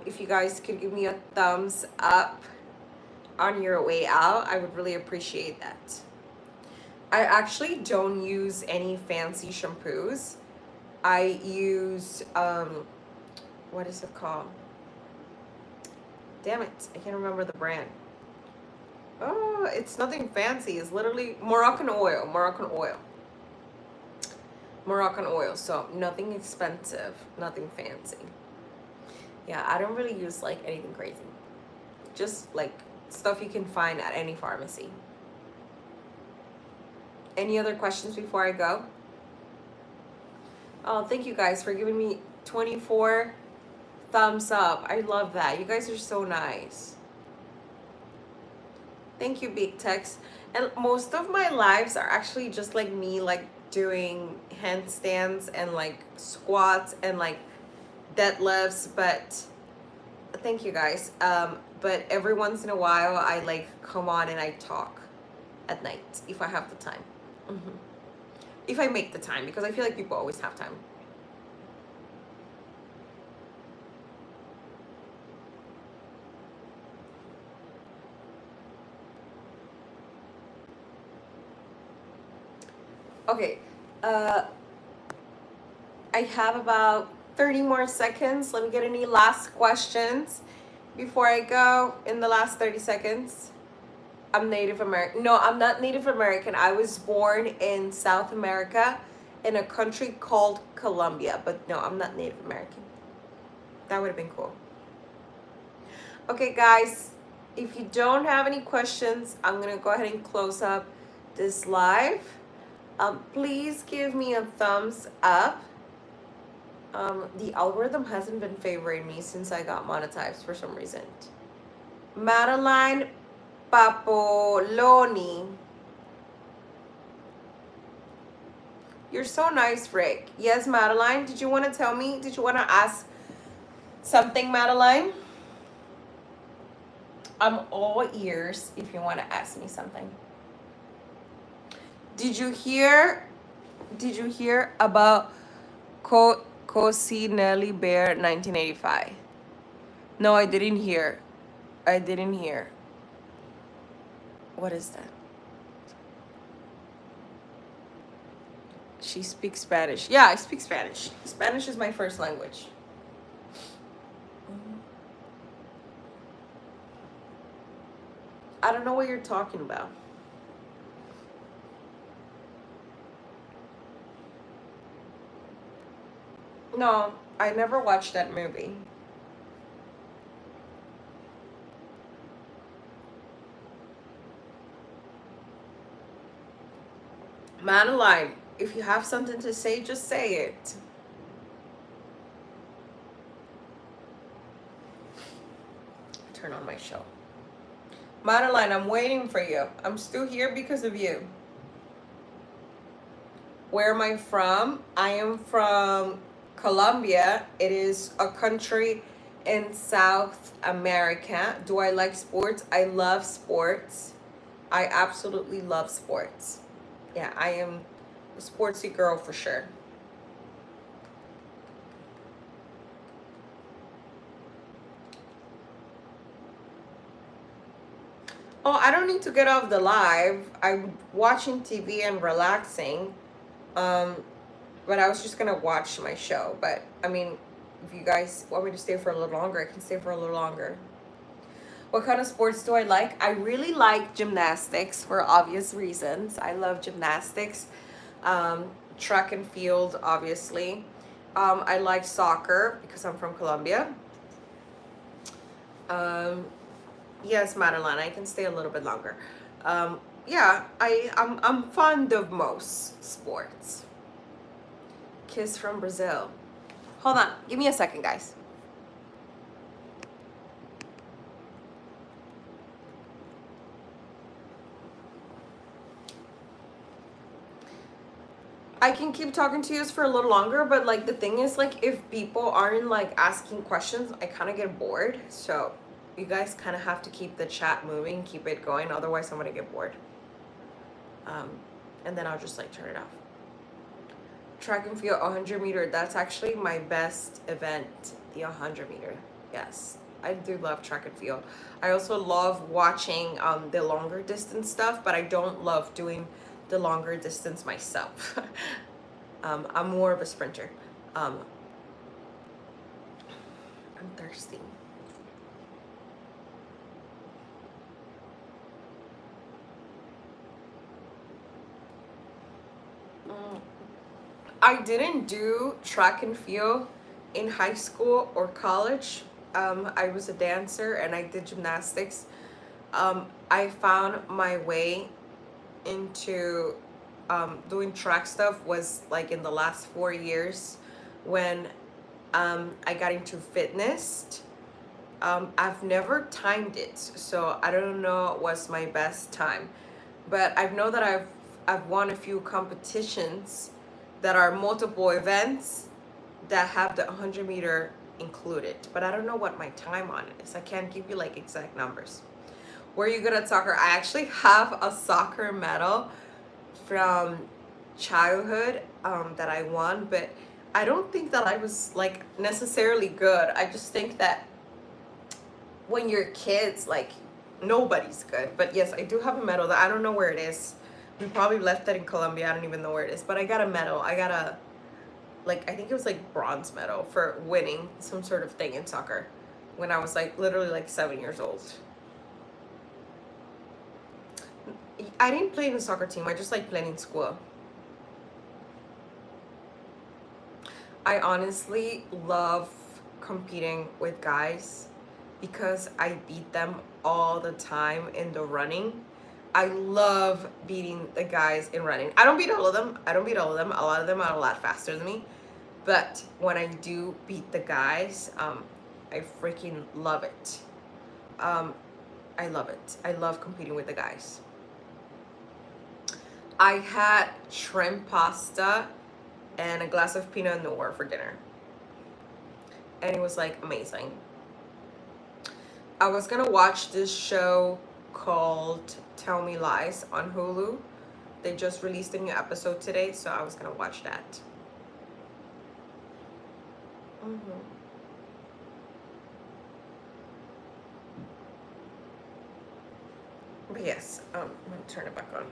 If you guys could give me a thumbs up on your way out, I would really appreciate that. I actually don't use any fancy shampoos. I use what is it called? Damn it, I can't remember the brand. Oh, it's nothing fancy. It's literally Moroccan oil. So nothing expensive, nothing fancy. Yeah, I don't really use like anything crazy. Just like stuff you can find at any pharmacy. Any other questions before I go? Oh, thank you guys for giving me 24 thumbs up. I love that. You guys are so nice. Thank you, Big Tex. And most of my lives are actually just like me, like doing handstands and like squats and like deadlifts. But thank you guys. But every once in a while, I like come on and I talk at night if I have the time. If I make the time, because I feel like people always have time. Okay, I have about 30 more seconds. Let me get any last questions before I go in the last 30 seconds. I'm Native American. No, I'm not Native American. I was born in South America in a country called Colombia. But no, I'm not Native American. That would have been cool. Okay, guys, if you don't have any questions, I'm going to go ahead and close up this live. Please give me a thumbs up. The algorithm hasn't been favoring me since I got monetized for some reason. Madeline Papoloni. You're so nice, Rick. Yes, Madeline. Did you want to tell me? Did you want to ask something, Madeline? I'm all ears if you want to ask me something. Did you hear about Cosi Nelly Bear 1985? No, I didn't hear. What is that? She speaks Spanish. Yeah, I speak Spanish. Spanish is my first language. I don't know what you're talking about. No, I never watched that movie. Madeline, if you have something to say, just say it. Turn on my show. Madeline, I'm waiting for you. I'm still here because of you. Where am I from? I am from Colombia. It is a country in South America. Do I like sports? I love sports. I absolutely love sports. Yeah, I am a sportsy girl for sure. Oh, I don't need to get off the live. I'm watching TV and relaxing. but I was just gonna watch my show. But I mean, if you guys want me to stay for a little longer, I can stay for a little longer. What kind of sports do I like? I really like gymnastics for obvious reasons. I love gymnastics. Track and field, obviously. I like soccer because I'm from Colombia. Yes, Madeline, I can stay a little bit longer. Yeah, I'm fond of most sports. Kiss from Brazil. Hold on, give me a second, guys. I can keep talking to you for a little longer, but like the thing is, like, if people aren't like asking questions, I kind of get bored. So you guys kind of have to keep the chat moving, keep it going, otherwise I'm gonna get bored. And then I'll just like turn it off. Track and field 100 meter, that's actually my best event, the 100 meter. Yes, I do love track and field. I also love watching the longer distance stuff, but I don't love doing the longer distance myself. I'm more of a sprinter. I'm thirsty. I didn't do track and field in high school or college. I was a dancer and I did gymnastics. I found my way into doing track stuff was like in the last 4 years when I got into fitness. I've never timed it, so I don't know what's my best time, but I know that I've won a few competitions that are multiple events that have the 100 meter included, but I don't know what my time on it is. I can't give you like exact numbers. Were you good at soccer? I actually have a soccer medal from childhood that I won, but I don't think that I was like necessarily good. I just think that when you're kids, like nobody's good. But yes, I do have a medal that I don't know where it is. We probably left it in Colombia. I don't even know where it is, but I got a medal. I got a, like, I think it was like bronze medal for winning some sort of thing in soccer when I was like literally like 7 years old. I didn't play in a soccer team. I just like playing in school. I honestly love competing with guys because I beat them all the time in the running. I love beating the guys in running. I don't beat all of them. A lot of them are a lot faster than me. But when I do beat the guys, I freaking love it. I love it. I love competing with the guys. I had shrimp pasta and a glass of Pinot Noir for dinner. And it was like amazing. I was gonna watch this show called Tell Me Lies on Hulu. They just released a new episode today, so I was gonna watch that. But yes, I'm gonna turn it back on.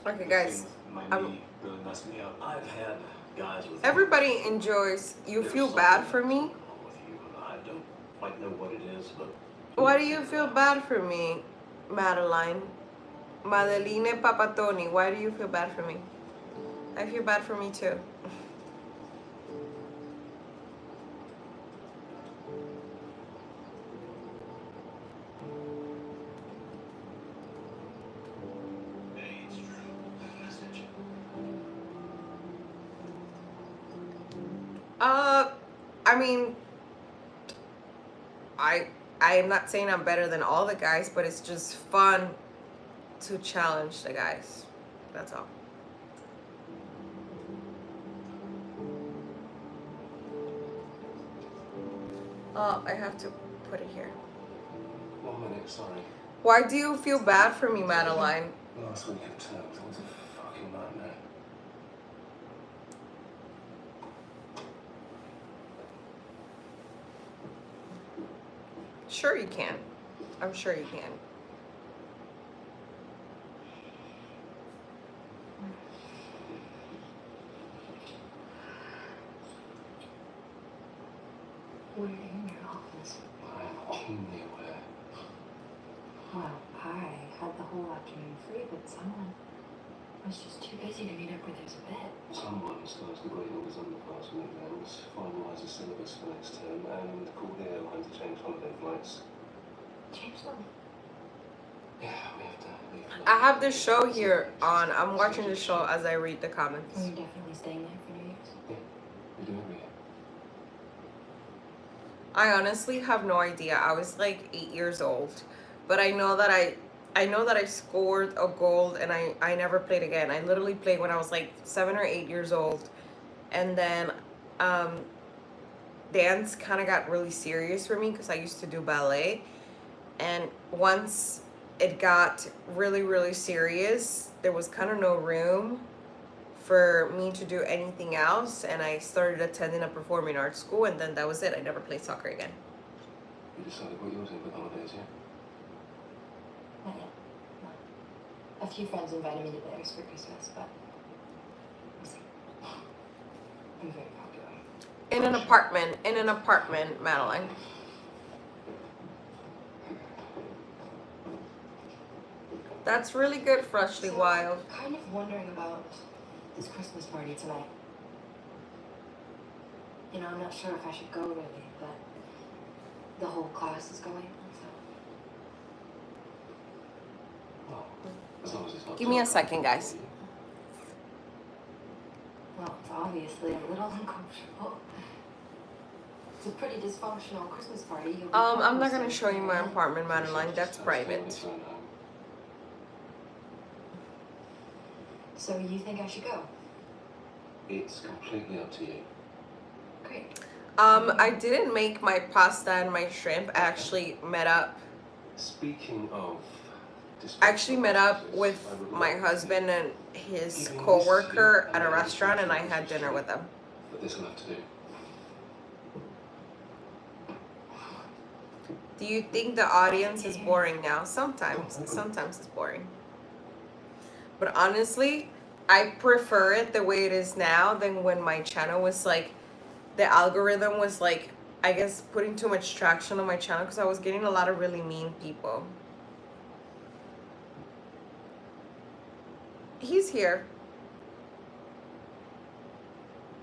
Okay, guys. Really mess me up. I've had guys with Everybody enjoys. You feel bad for me? with you, and I don't quite know what it is, but Why do you feel bad for me, Madeline? Madeline Papatoni, why do you feel bad for me? I feel bad for me too. Hey, it's true. Message. I mean, I am not saying I'm better than all the guys, but it's just fun to challenge the guys. That's all. I have to put it here. 1 minute, sorry. Why do you feel bad for me, Madeline? Last week of terms, it was a fucking nightmare. Sure you can. I'm sure you can. We're in your office. I'm keenly aware. Well, I had the whole afternoon free, but someone was just too busy to meet up with us a bit. Someone starts the great orders underclassmen exams, finalise the syllabus for next term, and call the airline to change holiday flights. Change them. Yeah, we have to leave. I have the show here on. I'm watching the show as I read the comments. Are you definitely staying there for New Year's? Yeah, we do every year. I honestly have no idea. I was like 8 years old, but I know that I scored a goal and I never played again. I literally played when I was like 7 or 8 years old, and then dance kind of got really serious for me because I used to do ballet, and once it got really, really serious, there was kind of no room for me to do anything else, and I started attending a performing arts school, and then that was it. I never played soccer again. You decided what you were doing for the holidays, yeah? Not yet. No. A few friends invited me to theirs for Christmas, but we'll see. I'm very popular. In an apartment, Madeline. That's really good, Freshly So, Wild. Kind of wondering about this Christmas party tonight. You know, I'm not sure if I should go really, but the whole class is going, so. Well, as long as it's not Give me a too second, guys. Well, it's obviously a little uncomfortable. It's a pretty dysfunctional Christmas party. You'll be I'm not close gonna to show you my everyone. apartment, Madeline. That's private. So you think I should go? It's completely up to you. Great. I didn't make my pasta and my shrimp. I actually met up. Speaking of... I actually met up with my husband and his co-worker at a restaurant, and I had dinner with them. But this will have to do. Do you think the audience is boring now? Sometimes it's boring. But honestly, I prefer it the way it is now than when my channel was like, the algorithm was like, I guess putting too much traction on my channel because I was getting a lot of really mean people. He's here.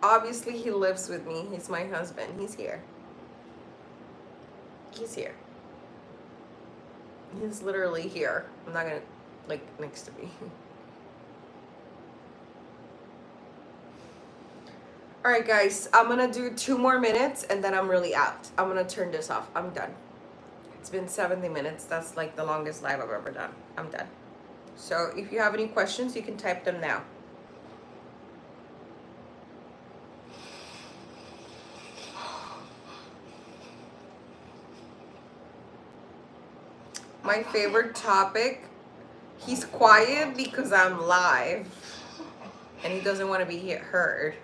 Obviously, he lives with me. He's my husband. He's here. He's here. He's literally here. I'm not gonna, like, next to me. Alright guys, I'm gonna do 2 more minutes and then I'm really out. I'm gonna turn this off. I'm done. It's been 70 minutes. That's like the longest live I've ever done. I'm done. So if you have any questions, you can type them now. My favorite topic, he's quiet because I'm live and he doesn't want to be heard.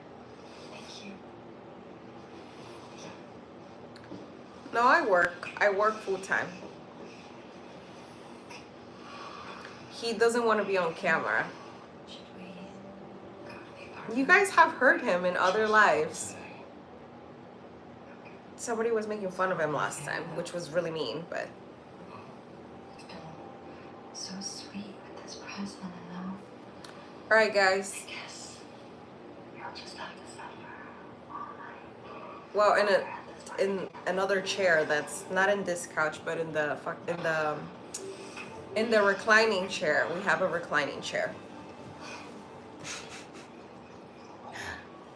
No, I work full time. He doesn't want to be on camera. You guys have heard him in other lives. Somebody was making fun of him last time, which was really mean, but. So sweet with this present, and now Alright guys. I guess you'll just have to suffer all night. Well, in another chair that's not in this couch, but in the reclining chair. We have a reclining chair.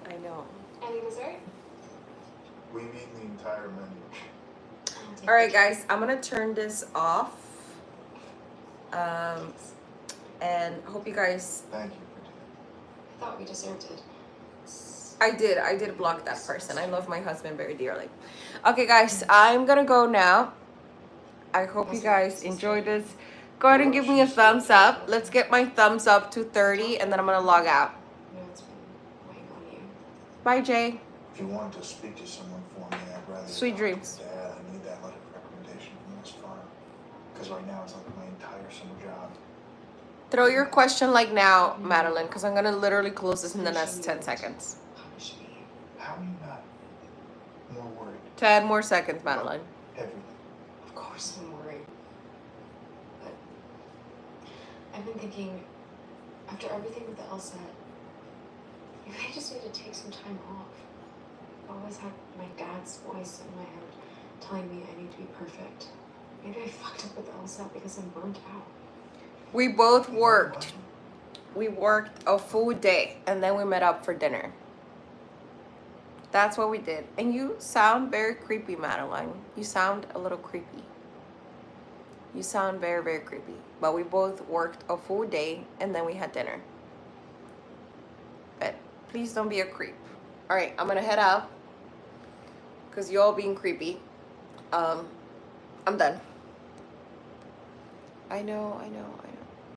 I know. Any dessert? We need the entire menu. Alright guys, I'm gonna turn this off. And hope you guys. Thank you. I thought we deserved it. I did block that person. I love my husband very dearly. Okay guys, I'm gonna go now. I hope you guys enjoyed this. Go ahead and give me a thumbs up. Let's get my thumbs up to 30 and then I'm gonna log out. No, it's been weighing on you. Bye Jay. If you wanted to speak to someone for me, I'd rather. Sweet dreams. Dad, I need that letter of recommendation from this farm. because right now it's like my entire summer job. Throw your question like now, Madeline, because I'm gonna literally close this in the next 10 seconds. Punish me. How are you not more worried? 10 more seconds, Madeline. Everything. Of course I'm worried. But I've been thinking, after everything with the LSAT, maybe I just need to take some time off. I've always had my dad's voice in my head telling me I need to be perfect. Maybe I fucked up with the LSAT because I'm burnt out. We both worked. We worked a full day and then we met up for dinner. That's what we did. And you sound very creepy, Madeline. You sound a little creepy. You sound very, very creepy. But we both worked a full day and then we had dinner. But please don't be a creep. All right, I'm gonna head out because you all being creepy. I'm done. I know.